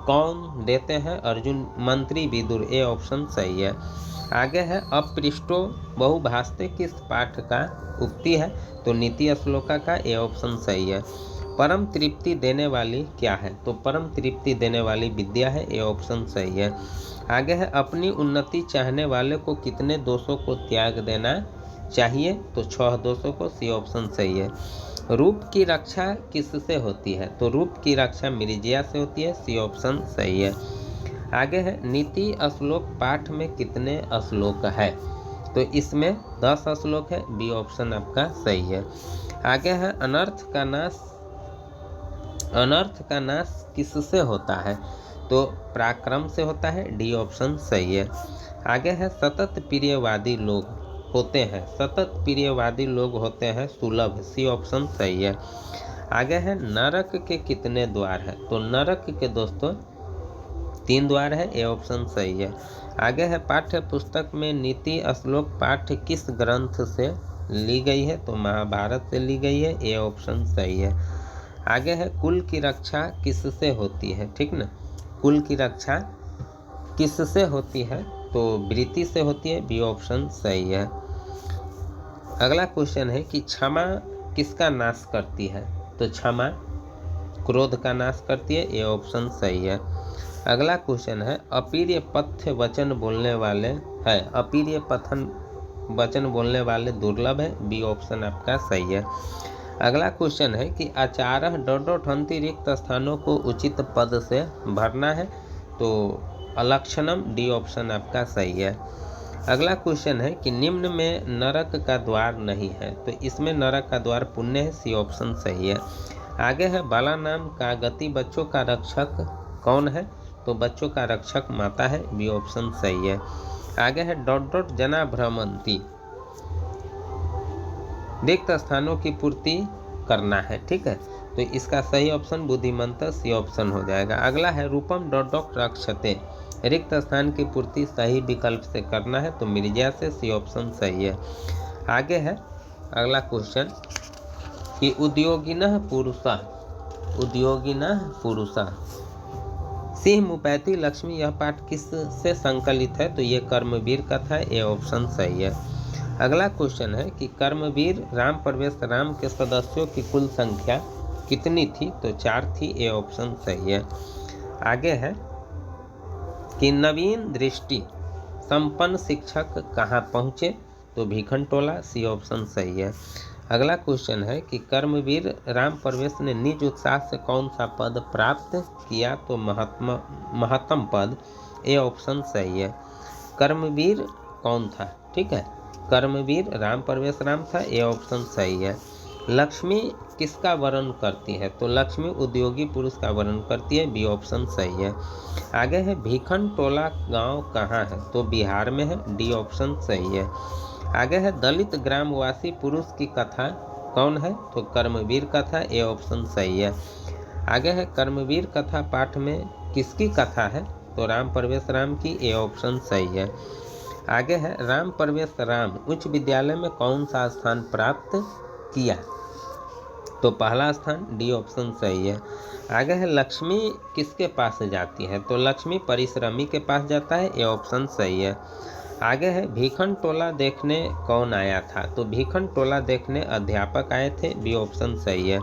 कौन देते हैं? अर्जुन मंत्री विदुर, ए ऑप्शन सही है। आगे है अपृष्टो बहुभाषते किस पाठ का उक्ति है? तो नीति श्लोका का, ए ऑप्शन सही है। परम तृप्ति देने वाली क्या है? तो परम तृप्ति देने वाली विद्या है, ये ऑप्शन सही है। आगे है अपनी उन्नति चाहने वाले को कितने दोषों को त्याग देना चाहिए? तो 6 दोषों को, सी ऑप्शन सही है। रूप की रक्षा किससे होती है? तो रूप की रक्षा मिर्जिया से होती है, सी ऑप्शन सही है। आगे है नीति श्लोक पाठ में कितने श्लोक है? तो इसमें 10 श्लोक है, बी ऑप्शन आपका सही है। आगे है अनर्थ का नाश किससे होता है? तो पराक्रम से होता है, डी ऑप्शन सही है। आगे है सतत प्रियवादी लोग होते हैं, सतत प्रियवादी लोग होते हैं सुलभ, सी ऑप्शन सही है। आगे है नरक के कितने द्वार है? तो नरक के दोस्तों 3 द्वार है, ये ऑप्शन सही है। आगे है पाठ्य पुस्तक में नीति श्लोक पाठ किस ग्रंथ से ली गई है? तो महाभारत से ली गई है, ये ऑप्शन सही है। आगे है कुल की रक्षा किससे होती है? ठीक ना, कुल की रक्षा किससे होती है? तो वृत्ति से होती है, बी ऑप्शन सही है। अगला क्वेश्चन है कि क्षमा किसका नाश करती है? तो क्षमा क्रोध का नाश करती है, ये ऑप्शन सही है। अगला क्वेश्चन है अपीर्य पथ्य वचन बोलने वाले है, अपीर्य पथन वचन बोलने वाले दुर्लभ है, बी ऑप्शन आपका सही है। अगला क्वेश्चन है कि आचार्य डॉट डॉट हंति रिक्त स्थानों को उचित पद से भरना है, तो अलक्षणम डी ऑप्शन आपका सही है। अगला क्वेश्चन है कि निम्न में नरक का द्वार नहीं है, तो इसमें नरक का द्वार पुण्य है, सी ऑप्शन सही है। आगे है बाला नाम का गति बच्चों का रक्षक कौन है, तो बच्चों का रक्षक माता है, बी ऑप्शन सही है। आगे है डॉट डॉट जना भ्रमंती, रिक्त स्थानों की पूर्ति करना है, ठीक है, तो इसका सही ऑप्शन बुद्धिमंत सी ऑप्शन हो जाएगा। अगला है रूपम डॉट डॉट रक्षते, रिक्त स्थान की पूर्ति सही विकल्प से करना है, तो मिर्जा से, सी ऑप्शन सही है। आगे है अगला क्वेश्चन कि उद्योगिनः पुरुषा सिंह मुपैती लक्ष्मी, यह पाठ किस से संकलित है, तो ये कर्मवीर कथा है, ए ऑप्शन सही है। अगला क्वेश्चन है कि कर्मवीर राम प्रवेश राम के सदस्यों की कुल संख्या कितनी थी, तो 4 थी, ए ऑप्शन सही है। आगे है कि नवीन दृष्टि संपन्न शिक्षक कहाँ पहुँचे, तो भीखनटोला, सी ऑप्शन सही है। अगला क्वेश्चन है कि कर्मवीर राम प्रवेश ने निज उत्साह से कौन सा पद प्राप्त किया, तो महत्तम पद, ए ऑप्शन सही है। कर्मवीर कौन था, ठीक है, कर्मवीर राम प्रवेश राम था, ए ऑप्शन सही है। लक्ष्मी किसका वर्णन करती है, तो लक्ष्मी उद्योगी पुरुष का वर्णन करती है, बी ऑप्शन सही है। आगे है भीखनटोला गांव कहाँ है, तो बिहार में है, डी ऑप्शन सही है। आगे है दलित ग्रामवासी पुरुष की कथा कौन है, तो कर्मवीर कथा, ए ऑप्शन सही है। आगे है कर्मवीर कथा पाठ में किसकी कथा है, तो राम प्रवेश राम की, ए ऑप्शन सही है। आगे है राम प्रवेश राम उच्च विद्यालय में कौन सा स्थान प्राप्त किया, तो पहला स्थान, डी ऑप्शन सही है। आगे है लक्ष्मी किसके पास जाती है, तो लक्ष्मी परिश्रमी के पास जाता है, ये ऑप्शन सही है। आगे है भीखनटोला देखने कौन आया था, तो भीखनटोला देखने अध्यापक आए थे, बी ऑप्शन सही है।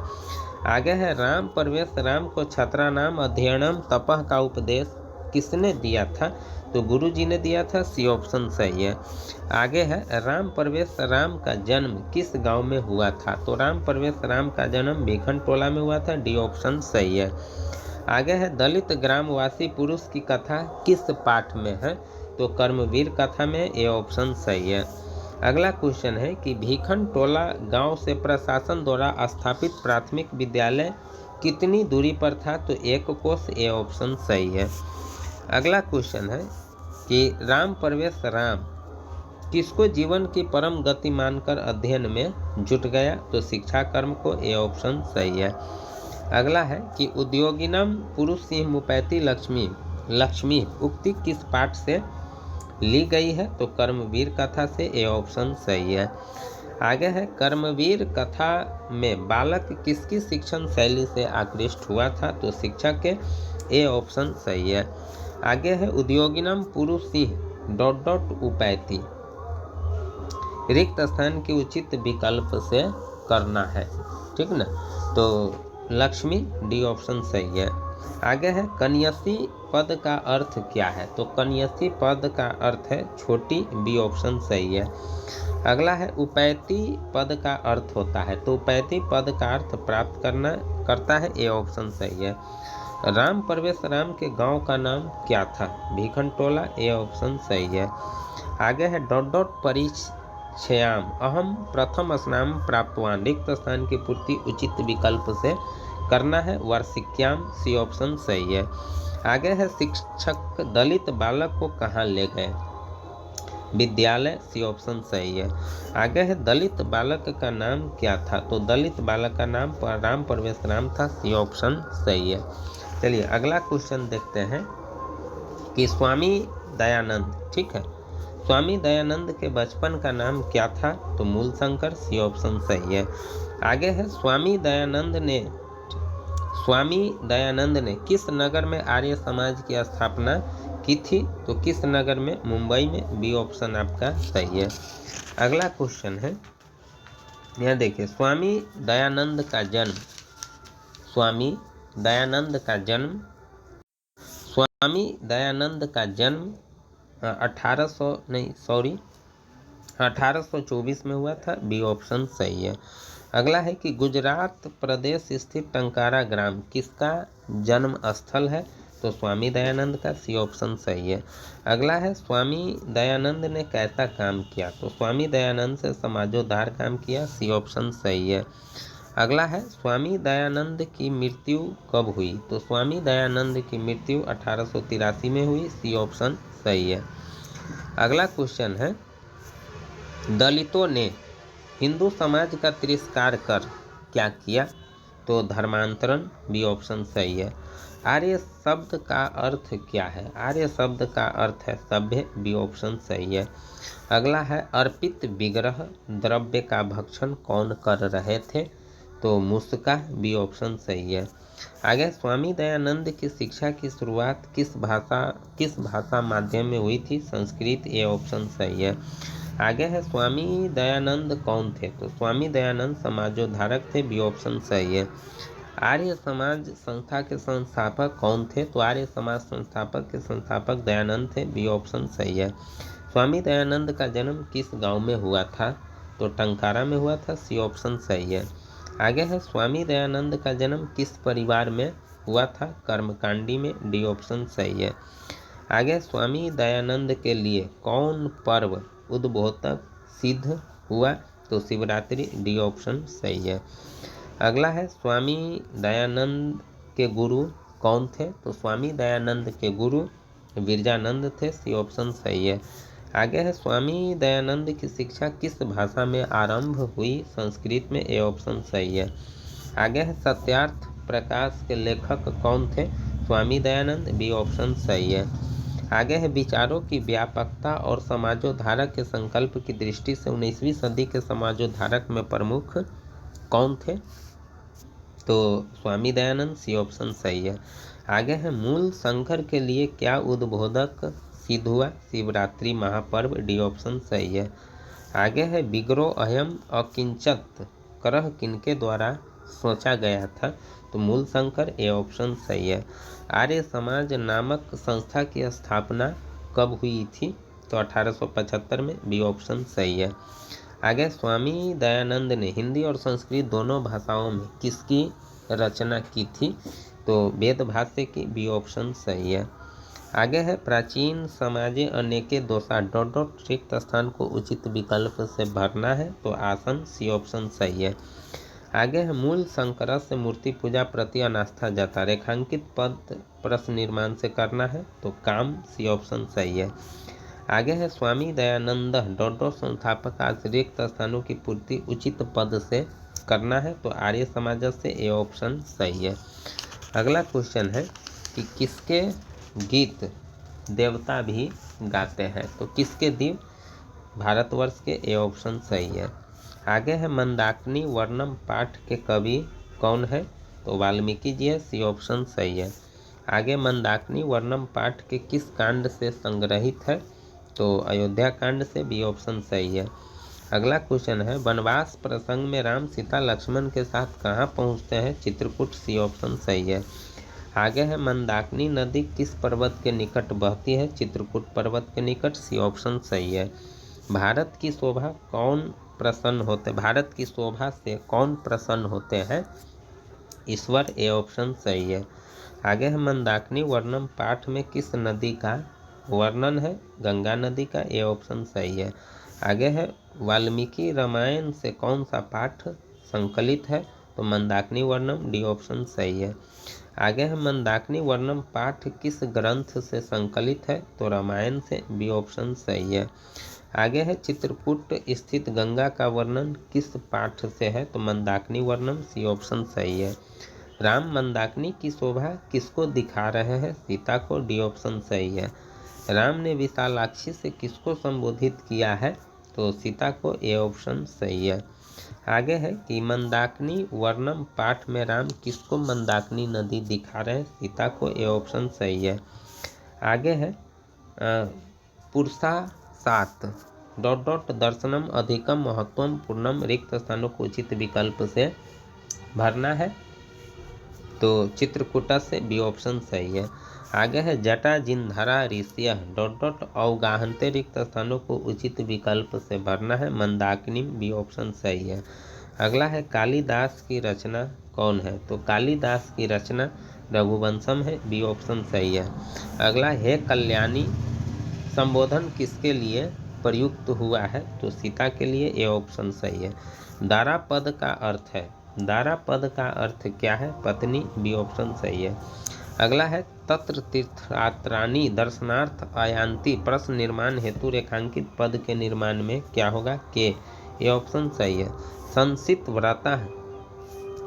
आगे है राम प्रवेश राम को छात्रानाम अध्ययनम तपः का उपदेश किसने दिया था, तो गुरु जी ने दिया था, सी ऑप्शन सही है। आगे है राम प्रवेश राम का जन्म किस गांव में हुआ था, तो राम प्रवेश राम का जन्म भीखनटोला में हुआ था, डी ऑप्शन सही है। आगे है दलित ग्रामवासी पुरुष की कथा किस पाठ में है, तो कर्मवीर कथा में, ए ऑप्शन सही है। अगला क्वेश्चन है कि भीखनटोला गांव से प्रशासन द्वारा स्थापित प्राथमिक विद्यालय कितनी दूरी पर था, तो 1 कोस, ए ऑप्शन सही है। अगला क्वेश्चन है कि राम प्रवेश राम किसको जीवन की परम गति मानकर अध्ययन में जुट गया, तो शिक्षा कर्म को, ए ऑप्शन सही है। अगला है कि उद्योगिनम पुरुष सिंह मुपैती लक्ष्मी उक्ति किस पाठ से ली गई है, तो कर्मवीर कथा से, ए ऑप्शन सही है। आगे है कर्मवीर कथा में बालक किसकी शिक्षण शैली से आकृष्ट हुआ था, तो शिक्षक के, ए ऑप्शन सही है। आगे है उद्योगिनम पुरुष सिंह डॉट डॉट उपैती रिक्त स्थान के उचित विकल्प से करना है, ठीक ना, तो लक्ष्मी, डी ऑप्शन सही है। आगे है कन्यसी पद का अर्थ क्या है, तो कन्यसी पद का अर्थ है छोटी, बी ऑप्शन सही है। अगला है उपैती पद का अर्थ होता है, तो उपैती पद का अर्थ प्राप्त करता है, ए ऑप्शन सही है। राम प्रवेश राम के गांव का नाम क्या था, भीखनटोला, ए ऑप्शन सही है। आगे है डॉट डॉट परिचयाम अहम प्रथम स्नान प्राप्तवान रिक्त स्थान की पूर्ति उचित विकल्प से करना है, वार्षिक्याम, सी ऑप्शन सही है। आगे है शिक्षक दलित बालक को कहाँ ले गए, विद्यालय, सी ऑप्शन सही है। आगे है दलित बालक का नाम क्या था, तो दलित बालक का नाम राम प्रवेश राम था, सी ऑप्शन सही है। चलिए अगला क्वेश्चन देखते हैं कि स्वामी दयानंद, ठीक है, स्वामी दयानंद के बचपन का नाम क्या था, तो मूल शंकर, सी ऑप्शन सही है। आगे है स्वामी दयानंद ने किस नगर में आर्य समाज की स्थापना की थी, तो किस नगर में, मुंबई में, बी ऑप्शन आपका सही है। अगला क्वेश्चन है, यहाँ देखिए स्वामी दयानंद का जन्म 1824 में हुआ था, बी ऑप्शन सही है। अगला है कि गुजरात प्रदेश स्थित टंकारा ग्राम किसका जन्म स्थल है? तो स्वामी दयानंद का, सी ऑप्शन सही है। अगला है स्वामी दयानंद ने कैसा काम किया? तो स्वामी दयानंद से समाजोद्धार काम किया, सी ऑप्शन सही है। अगला है स्वामी दयानंद की मृत्यु कब हुई? तो स्वामी दयानंद की मृत्यु 1883 में हुई, सी ऑप्शन सही है। अगला क्वेश्चन है दलितों ने हिंदू समाज का तिरस्कार कर क्या किया? तो धर्मांतरण, बी ऑप्शन सही है। आर्य शब्द का अर्थ क्या है? आर्य शब्द का अर्थ है सभ्य, बी ऑप्शन सही है। अगला है अर्पित विग्रह द्रव्य का भक्षण कौन कर रहे थे? तो मुस्का, बी ऑप्शन सही है। आगे स्वामी दयानंद की शिक्षा की शुरुआत किस भाषा माध्यम में हुई थी? संस्कृत, ए ऑप्शन सही है। आगे है स्वामी दयानंद कौन थे? तो स्वामी दयानंद समाजोद्धारक थे, बी ऑप्शन सही है। आर्य समाज संस्था के संस्थापक कौन थे? तो आर्य समाज संस्थापक के संस्थापक दयानंद थे, बी ऑप्शन सही है। स्वामी दयानंद का जन्म किस गांव में हुआ था? तो टंकारा में हुआ था, सी ऑप्शन सही है। आगे है स्वामी दयानंद का जन्म किस परिवार में हुआ था? कर्मकांडी में, डी ऑप्शन सही है। आगे स्वामी दयानंद के लिए कौन पर्व उद्बोधक सिद्ध हुआ? तो शिवरात्रि, डी ऑप्शन सही है। अगला है स्वामी दयानंद के गुरु कौन थे? तो स्वामी दयानंद के गुरु विरजानंद थे, सी ऑप्शन सही है। आगे है स्वामी दयानंद की शिक्षा किस भाषा में आरंभ हुई? संस्कृत में, ए ऑप्शन सही है। आगे है सत्यार्थ प्रकाश के लेखक कौन थे? स्वामी दयानंद, बी ऑप्शन सही है। आगे है विचारों की व्यापकता और समाजोद्धारक के संकल्प की दृष्टि से 19वीं सदी के समाजोद्धारक में प्रमुख कौन थे? तो स्वामी दयानंद, सी ऑप्शन सही है। आगे है मूल शंकर के लिए क्या उद्बोधक सिद्ध हुआ? शिवरात्रि महापर्व, डी ऑप्शन सही है। आगे है विग्रो अयम अकिंचत करह किनके द्वारा सोचा गया था? तो मूल शंकर, ए ऑप्शन सही है। आर्य समाज नामक संस्था की स्थापना कब हुई थी? तो 1875 में, बी ऑप्शन सही है। आगे स्वामी दयानंद ने हिंदी और संस्कृत दोनों भाषाओं में किसकी रचना की थी? तो वेद भाष्य की, बी ऑप्शन सही है। आगे है प्राचीन समाजे अनेके दोषा रिक्त स्थान को उचित विकल्प से भरना है, तो आसन, सी ऑप्शन सही है। आगे है मूल शंकर से मूर्ति पूजा प्रति अनास्था जाता रेखांकित पद प्रश्न निर्माण से करना है, तो काम, सी ऑप्शन सही है। आगे है स्वामी दयानंद संस्थापक आज रिक्त स्थानों की पूर्ति उचित पद से करना है, तो आर्य समाज से, ए ऑप्शन सही है। अगला क्वेश्चन है कि किसके गीत देवता भी गाते हैं? तो किसके दिव? भारतवर्ष के, ए ऑप्शन सही है। आगे है मंदाकिनी वर्णम पाठ के कवि कौन है? तो वाल्मीकि जी है, सी ऑप्शन सही है। आगे मंदाकिनी वर्णम पाठ के किस कांड से संग्रहित है? तो अयोध्या कांड से, बी ऑप्शन सही है। अगला क्वेश्चन है वनवास प्रसंग में राम सीता लक्ष्मण के साथ कहाँ पहुँचते हैं? चित्रकूट, सी ऑप्शन सही है। आगे है मंदाकिनी नदी किस पर्वत के निकट बहती है? चित्रकूट पर्वत के निकट, सी ऑप्शन सही है। भारत की शोभा से कौन प्रसन्न होते हैं? ईश्वर, ए ऑप्शन सही है। आगे है मंदाकिनी वर्णम पाठ में किस नदी का वर्णन है? गंगा नदी का, ए ऑप्शन सही है। आगे है वाल्मीकि रामायण से कौन सा पाठ संकलित है? तो मंदाकिनी वर्णम, डी ऑप्शन सही है। आगे है मंदाकिनी वर्णम पाठ किस ग्रंथ से संकलित है? तो रामायण से, बी ऑप्शन सही है। आगे है चित्रकूट स्थित गंगा का वर्णन किस पाठ से है? तो मंदाकिनी वर्णम, सी ऑप्शन सही है। राम मंदाकिनी की शोभा किसको दिखा रहे हैं? सीता को, डी ऑप्शन सही है। राम ने विशालाक्षी से किसको संबोधित किया है? तो सीता को, ए ऑप्शन सही है। आगे है कि मंदाकिनी वर्णम पाठ में राम किसको मंदाकिनी नदी दिखा रहे हैं? सीता को, ए ऑप्शन सही है। आगे है पुरुषासात दर्शनम अधिकम महत्वम पूर्णम रिक्त स्थानों को उचित विकल्प से भरना है, तो चित्रकूटा से, बी ऑप्शन सही है। आगे है जटा जिनधरा ऋषिय अवगाहनते रिक्त स्थानों को उचित विकल्प से भरना है, मंदाकिनी, बी ऑप्शन सही है। अगला है कालिदास की रचना कौन है? तो कालिदास की रचना रघुवंशम है, बी ऑप्शन सही है। अगला है कल्याणी संबोधन किसके लिए प्रयुक्त हुआ है? तो सीता के लिए, ए ऑप्शन सही है। दारा पद का अर्थ है, दारा पद का अर्थ क्या है? पत्नी, बी ऑप्शन सही है। अगला है तत्र तीर्थयात्राणी दर्शनार्थ आयांति प्रश्न निर्माण हेतु रेखांकित पद के निर्माण में क्या होगा? के, ये ऑप्शन सही है। संसित व्रता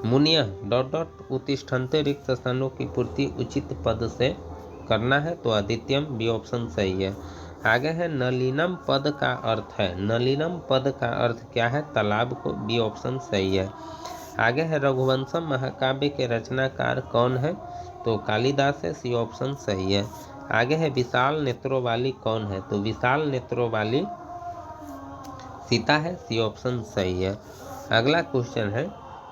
मुनिय डॉट डॉट उत्तिष्ठन्ते रिक्त स्थानों की पूर्ति उचित पद से करना है, तो आदित्यम, बी ऑप्शन सही है। आगे है नलिनम पद का अर्थ है, नलिनम पद का अर्थ क्या है? तालाब को, बी ऑप्शन सही है। आगे है रघुवंशम महाकाव्य के रचनाकार कौन है? तो कालिदास है, सी ऑप्शन सही है। आगे है विशाल नेत्रों वाली कौन है? तो विशाल नेत्रों वाली सीता है, सी ऑप्शन सही है। अगला क्वेश्चन है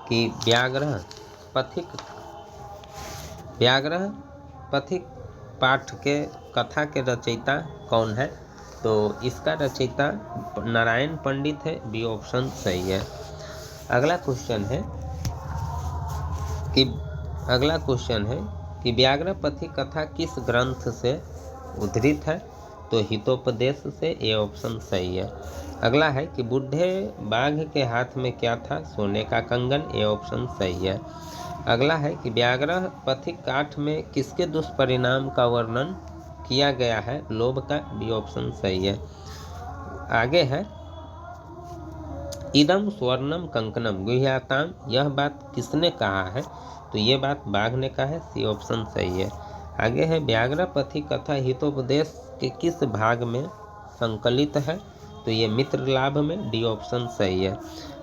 कि व्याघ्र पथिक पाठ के कथा के रचयिता कौन है? तो इसका रचयिता नारायण पंडित है, बी ऑप्शन सही है। अगला क्वेश्चन है कि व्याघ्र पथिक कथा किस ग्रंथ से उद्धृत है? तो हितोपदेश से, ए ऑप्शन सही है। अगला है कि बूढ़े बाघ के हाथ में क्या था? सोने का कंगन, ए ऑप्शन सही है। अगला है कि व्याघ्र पथिक काठ में किसके दुष्परिणाम का वर्णन किया गया है? लोभ का, बी ऑप्शन सही है। आगे है इदम स्वर्णम कंकणम गुह्यताम, यह बात किसने कहा है? तो ये बात बाघ ने कहा है, सी ऑप्शन सही है। आगे है व्याघ्र पथिक कथा हितोपदेश के किस भाग में संकलित है? तो ये मित्र लाभ में, डी ऑप्शन सही है।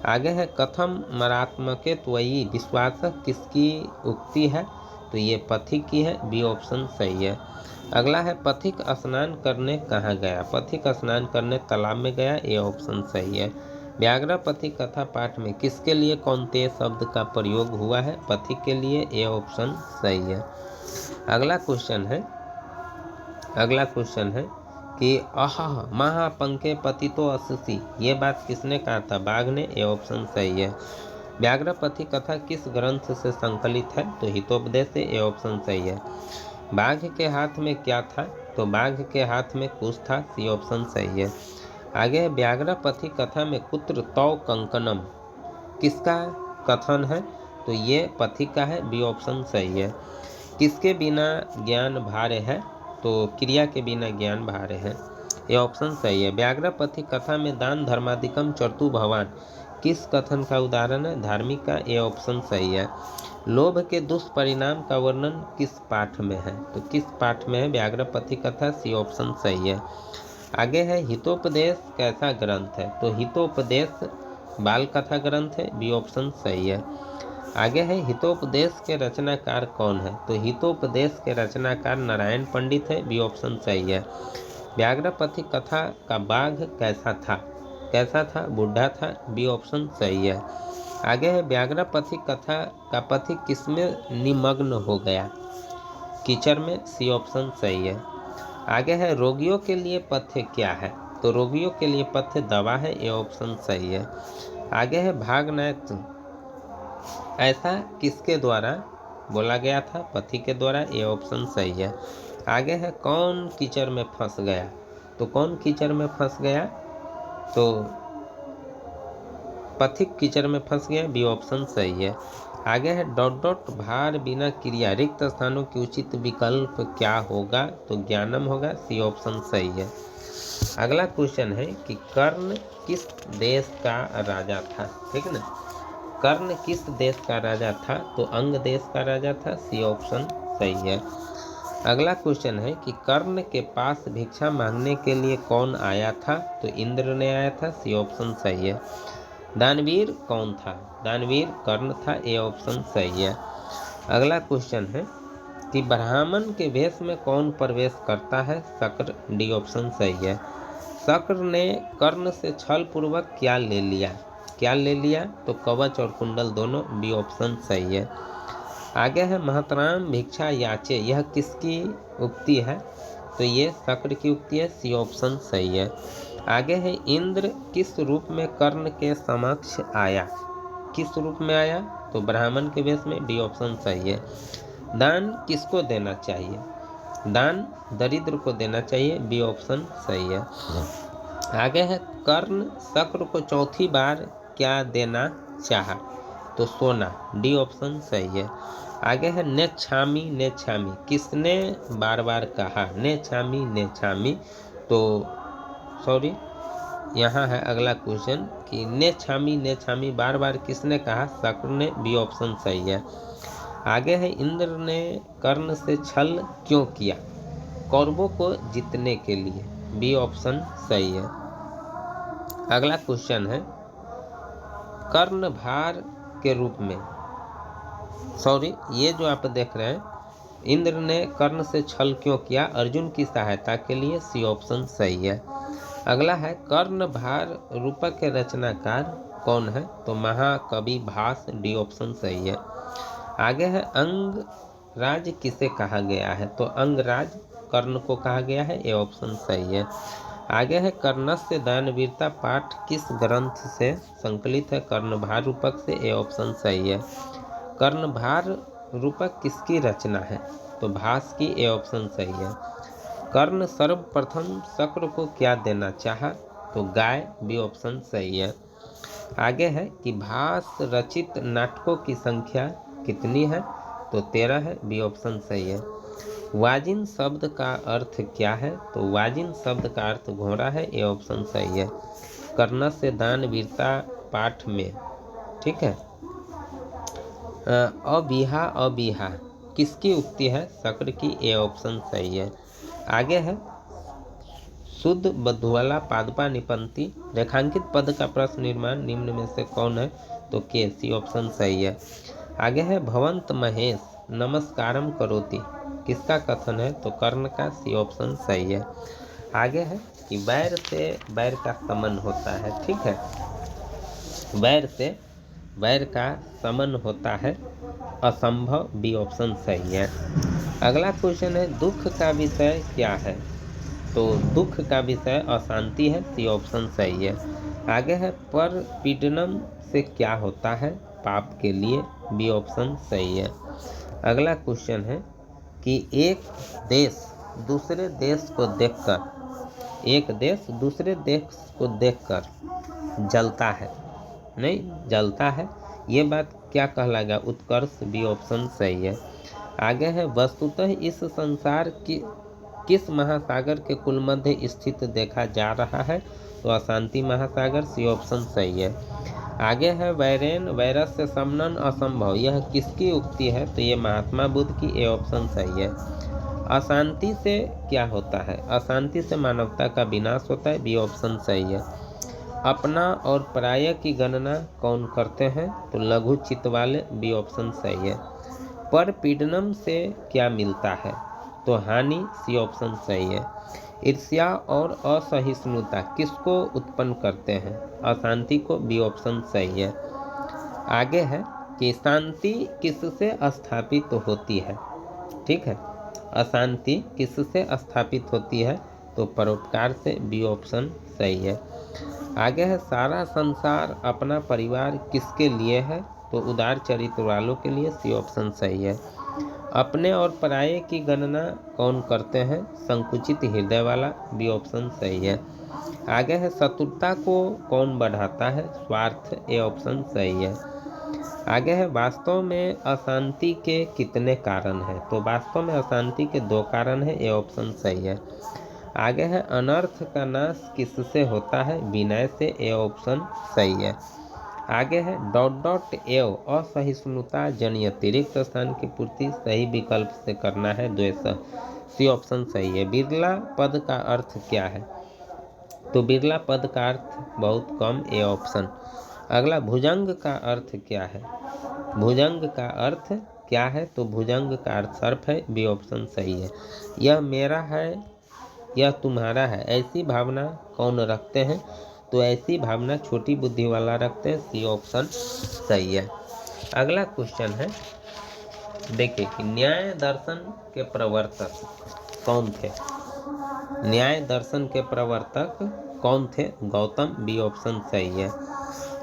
आगे है कथम मरात्मके त्वयि विश्वास किसकी उक्ति है? तो ये पथिक की है, बी ऑप्शन सही है। अगला है पथिक स्नान करने कहाँ गया? पथिक स्नान करने तालाब में गया, ए ऑप्शन सही है। व्याघ्र पथिक कथा पाठ में किसके लिए कौनते शब्द का प्रयोग हुआ है? पथिक के लिए, ए ऑप्शन सही है। अगला क्वेश्चन है कि आहा महापंखे पतितो अस्सी, ये बात किसने कहा था? बाघ ने, ए ऑप्शन सही है। व्याघ्र पथिक कथा किस ग्रंथ से संकलित है? तो हितोपदेश से, ए ऑप्शन सही है। बाघ के हाथ में क्या था? तो बाघ के हाथ में कुश था, सी ऑप्शन सही है। आगे व्याघ्र पथिक कथा में कुत्र तौ कंकणम किसका कथन है? तो ये पथिक का है, बी ऑप्शन सही है। किसके बिना ज्ञान भार्य है? तो क्रिया के बिना ज्ञान भार्य है, ये ऑप्शन सही है। व्याघ्र पथिक कथा में दान धर्मादिकम चर्तु भगवान किस कथन का उदाहरण है? धार्मिक का, ए ऑप्शन सही है। लोभ के दुष्परिणाम का वर्णन किस पाठ में है? तो किस पाठ में है? व्याघ्र पथिक कथा, सी ऑप्शन सही है। आगे है हितोपदेश कैसा ग्रंथ है? तो हितोपदेश बाल कथा ग्रंथ है, बी ऑप्शन सही है। आगे है हितोपदेश के रचनाकार कौन है? तो हितोपदेश के रचनाकार नारायण पंडित है, बी ऑप्शन सही है। व्याघ्र पथिक कथा का बाघ कैसा था? बूढ़ा था, बी ऑप्शन सही है। आगे है व्याघ्र पथिक कथा का पथिक किसमें निमग्न हो गया? कीचड़ में, सी ऑप्शन सही है। आगे है रोगियों के लिए पथ्य क्या है? तो रोगियों के लिए पथ्य दवा है, ये ऑप्शन सही है। आगे है भागनायक ऐसा किसके द्वारा बोला गया था? पथि के द्वारा, ये ऑप्शन सही है। आगे है कौन कीचड़ में फंस गया? तो कौन कीचड़ में फंस गया? तो पथिक कीचड़ में फंस गया, बी ऑप्शन सही है। आगे है डॉट डॉट भार बिना क्रिया रिक्त स्थानों की उचित विकल्प क्या होगा? तो ज्ञानम होगा, सी ऑप्शन सही है। अगला क्वेश्चन है कि कर्ण किस देश का राजा था? ठीक ना, कर्ण किस देश का राजा था? तो अंग देश का राजा था, सी ऑप्शन सही है। अगला क्वेश्चन है कि कर्ण के पास भिक्षा मांगने के लिए कौन आया था? तो इंद्र ने आया था, सी ऑप्शन सही है। दानवीर कौन था? दानवीर कर्ण था, ए ऑप्शन सही है। अगला क्वेश्चन है कि ब्राह्मण के वेश में कौन प्रवेश करता है? शक्र, डी ऑप्शन सही है। शक्र ने कर्ण से छल पूर्वक क्या ले लिया? तो कवच और कुंडल दोनों, बी ऑप्शन सही है। आगे है महतराम भिक्षा याचे, यह किसकी उक्ति है? तो ये शक्र की उक्ति है, सी ऑप्शन सही है। आगे है इंद्र किस रूप में कर्ण के समक्ष आया? किस रूप में आया, तो ब्राह्मण के वेश में, डी ऑप्शन सही है। दान किसको देना चाहिए, दान दरिद्र को देना चाहिए, बी ऑप्शन सही है। आगे है कर्ण शक्र को चौथी बार क्या देना चाहा, तो सोना, डी ऑप्शन सही है। आगे है नेच्छामी नेच्छामी किसने बार बार कहा, नेच्छामी नेच्छामी, तो सॉरी यहाँ है अगला क्वेश्चन कि नेच्छामी नेच्छामी बार बार किसने कहा, शक्र ने, बी ऑप्शन सही है। आगे है इंद्र ने कर्ण से छल क्यों किया, कौरवों को जीतने के लिए, बी ऑप्शन सही है। अगला क्वेश्चन है कर्णभार के रूप में, सॉरी ये जो आप देख रहे हैं, इंद्र ने कर्ण से छल क्यों किया, अर्जुन की सहायता के लिए, सी ऑप्शन सही है। अगला है कर्णभार रूपक के रचनाकार कौन है, तो महाकवि भास, डी ऑप्शन सही है। आगे है अंगराज किसे कहा गया है, तो अंगराज कर्ण को कहा गया है, ए ऑप्शन सही है। आगे है कर्णस्य दानवीरता पाठ किस ग्रंथ से संकलित है, कर्णभार रूपक से, ए ऑप्शन सही है। कर्णभार रूपक किसकी रचना है, तो भास की, ए ऑप्शन सही है। कर्ण सर्वप्रथम शक्र को क्या देना चाहा, तो गाय, बी ऑप्शन सही है। आगे है कि भास रचित नाटकों की संख्या कितनी है, तो 13 है, बी ऑप्शन सही है। वाजिन शब्द का अर्थ क्या है, तो वाजिन शब्द का अर्थ घोड़ा है, ए ऑप्शन सही है। कर्ण से दान वीरता पाठ में, ठीक है। अबिहा अबिहा किसकी उक्ति है, शक्र की, ए ऑप्शन सही है। आगे है शुद्ध बधुवाला पादपा निपंती रेखांकित पद का प्रश्न निर्माण निम्न में से कौन है, तो के, सी ऑप्शन सही है। आगे है भवंत महेश नमस्कारम करोति किसका कथन है, तो कर्ण का, सी ऑप्शन सही है। आगे है कि बैर से बैर का समन होता है, ठीक है, बैर से बैर का समन होता है, असंभव, बी ऑप्शन सही है। अगला क्वेश्चन है दुख का विषय क्या है, तो दुख का विषय अशांति है, सी ऑप्शन सही है। आगे है पर पीडनम से क्या होता है, पाप के लिए, बी ऑप्शन सही है। अगला क्वेश्चन है कि एक देश दूसरे देश को देखकर, एक देश दूसरे देश को देखकर जलता है, नहीं जलता है, ये बात क्या कहलाएगा, उत्कर्ष, बी ऑप्शन सही है। आगे है वस्तुतः इस संसार की किस महासागर के कुल मध्य स्थित देखा जा रहा है, तो अशांति महासागर, सी ऑप्शन सही है। आगे है वैरेन वैरस्य समनन असंभव, यह किसकी उक्ति है, तो ये महात्मा बुद्ध की, ए ऑप्शन सही है। अशांति से क्या होता है, अशांति से मानवता का विनाश होता है, बी ऑप्शन सही है। अपना और पराय की गणना कौन करते हैं, तो लघु चित्त वाले, बी ऑप्शन सही है। पर पीडनम से क्या मिलता है, तो हानि, सी ऑप्शन सही है। ईर्ष्या और असहिष्णुता किसको उत्पन्न करते हैं, अशांति को, बी ऑप्शन सही है। आगे है कि शांति किससे स्थापित होती है, ठीक है, अशांति किससे स्थापित होती है, तो परोपकार से, बी ऑप्शन सही है। आगे है सारा संसार अपना परिवार किसके लिए है, तो उदार चरित्र वालों के लिए, सी ऑप्शन सही है। अपने और पराये की गणना कौन करते हैं, संकुचित हृदय वाला, बी ऑप्शन सही है। आगे है शत्रुता को कौन बढ़ाता है, स्वार्थ, ए ऑप्शन सही है। आगे है वास्तव में अशांति के कितने कारण हैं, तो वास्तव में अशांति के 2 कारण हैं, ए ऑप्शन सही है। आगे है अनर्थ का नाश किससे होता है, विनय से, ए ऑप्शन सही है। आगे है डॉट डॉट एव असहिष्णुता जनित रिक्त स्थान की पूर्ति सही विकल्प से करना है, द्वेष, सी ऑप्शन सही है। बिरला पद का अर्थ क्या है, तो बिरला पद का अर्थ बहुत कम, ए ऑप्शन। अगला भुजंग का अर्थ क्या है, भुजंग का अर्थ क्या है, तो भुजंग का अर्थ सर्प है, बी ऑप्शन सही है। यह मेरा है यह तुम्हारा है ऐसी भावना कौन रखते हैं, तो ऐसी भावना छोटी बुद्धि वाला रखते हैं, सी ऑप्शन सही है। अगला क्वेश्चन है, देखिए कि न्याय दर्शन के प्रवर्तक कौन थे, न्याय दर्शन के प्रवर्तक कौन थे, गौतम, बी ऑप्शन सही है।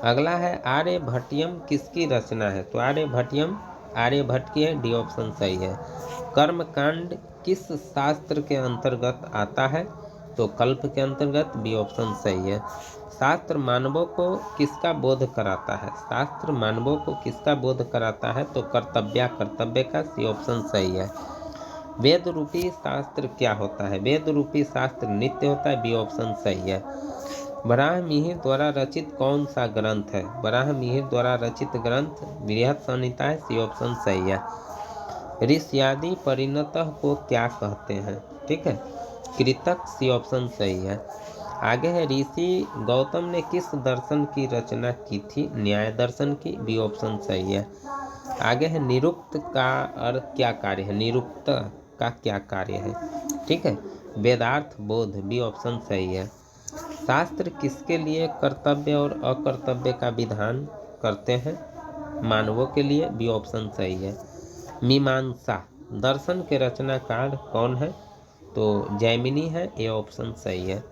अगला है आर्यभट्टियम किसकी रचना है? तो आर्यभट्ट की है, डी ऑप्शन सही है। कर्मकांड किस शास्त्र के अंतर्गत आता है? तो कल्प के अंतर्गत, बी ऑप्शन सही है। शास्त्र मानवों को किसका बोध कराता है? शास्त्र मानवों को किसका बोध कराता है? तो कर्तव्य का, सी ऑप्शन सही है। वेद रूपी शास्त्र क्या होता है? वेद रूपी शास्त्र नित्य होता है, बी ऑप्शन सही है। वराहमिहिर द्वारा रचित कौन सा ग्रंथ है? वराहमिहिर द्वारा रचित ग्रंथ बृहद संहिता है, सी ऑप्शन सही है। ऋष्यादि परिणतः को क्या कहते हैं? ठीक है, कृतक, सी ऑप्शन सही है। आगे है ऋषि गौतम ने किस दर्शन की रचना की थी? न्याय दर्शन की, बी ऑप्शन सही है। आगे है निरुक्त का अर्थ क्या कार्य है? निरुक्त का क्या कार्य है? ठीक है, वेदार्थ बोध, बी ऑप्शन सही है। शास्त्र किसके लिए कर्तव्य और अकर्तव्य का विधान करते हैं? मानवों के लिए, बी ऑप्शन सही है। मीमांसा दर्शन के रचनाकार कौन है? तो जैमिनी है, ए ऑप्शन सही है।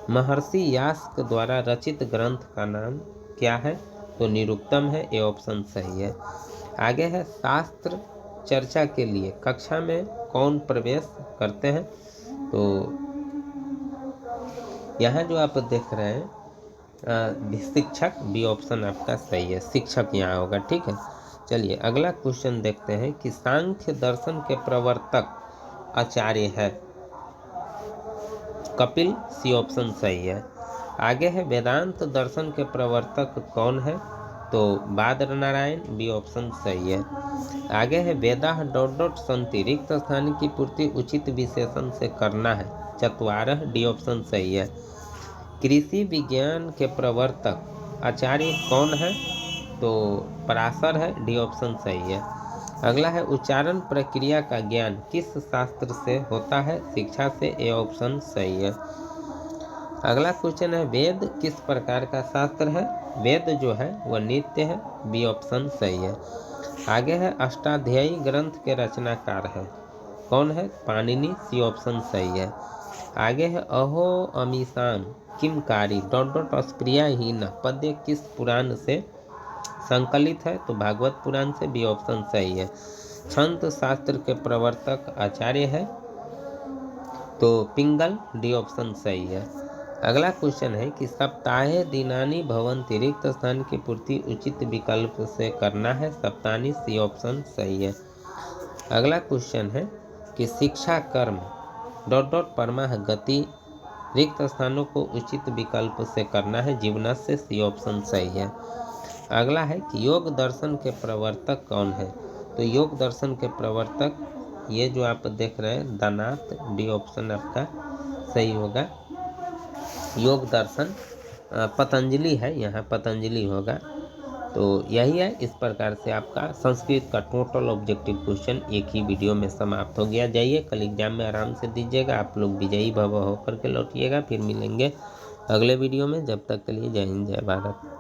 महर्षि यास्क द्वारा रचित ग्रंथ का नाम क्या है? तो निरुक्तम है, ए ऑप्शन सही है। आगे है शास्त्र चर्चा के लिए कक्षा में कौन प्रवेश करते हैं? तो यहाँ जो आप देख रहे हैं शिक्षक, बी ऑप्शन आपका सही है, शिक्षक यहाँ होगा। ठीक है, चलिए अगला क्वेश्चन देखते हैं कि सांख्य दर्शन के प्रवर्तक आचार्य है? कपिल, सी ऑप्शन सही है। आगे है वेदांत दर्शन के प्रवर्तक कौन है? तो बादर नारायण, बी ऑप्शन सही है। आगे है वेदाः डॉट डॉट सन्ति रिक्त स्थान की पूर्ति उचित विशेषण से करना है, चत्वारः, डी ऑप्शन सही है। कृषि विज्ञान के प्रवर्तक आचार्य कौन है? तो पराशर है, डी ऑप्शन सही है। अगला है उच्चारण प्रक्रिया का ज्ञान किस शास्त्र से होता है? शिक्षा से, ए ऑप्शन सही है। अगला क्वेश्चन है वेद किस प्रकार का शास्त्र है? वेद जो है वह नित्य है, बी ऑप्शन सही है। आगे है अष्टाध्यायी ग्रंथ के रचनाकार है कौन है? पाणिनि, सी ऑप्शन सही है। आगे है अहो अमीशाम किमकारी डॉट डॉट अस्प्रिया ही न पद्य किस पुराण से संकलित है? तो भागवत पुराण से, बी ऑप्शन सही है। छंद शास्त्र के प्रवर्तक आचार्य है? तो पिंगल, डी ऑप्शन सही है। अगला क्वेश्चन है कि सप्ताहे दिनानि भवन्ति रिक्त स्थान की पूर्ति उचित विकल्प से करना है, सप्तानि, सी ऑप्शन सही है। अगला क्वेश्चन है कि शिक्षा कर्म डॉट डॉट परमाह गति रिक्त स्थानों को उचित विकल्प से करना है, जीवनस से, सी ऑप्शन सही है। अगला है कि योग दर्शन के प्रवर्तक कौन है? तो योग दर्शन के प्रवर्तक ये जो आप देख रहे हैं दानाथ, डी ऑप्शन आपका सही होगा। योग दर्शन पतंजलि है, यहाँ पतंजलि होगा। तो यही है, इस प्रकार से आपका संस्कृत का टोटल ऑब्जेक्टिव क्वेश्चन एक ही वीडियो में समाप्त हो गया। जाइए कल एग्जाम में आराम से दीजिएगा, आप लोग विजयी भव होकर के लौटिएगा। फिर मिलेंगे अगले वीडियो में, जब तक के लिए जय हिंद, जय भारत।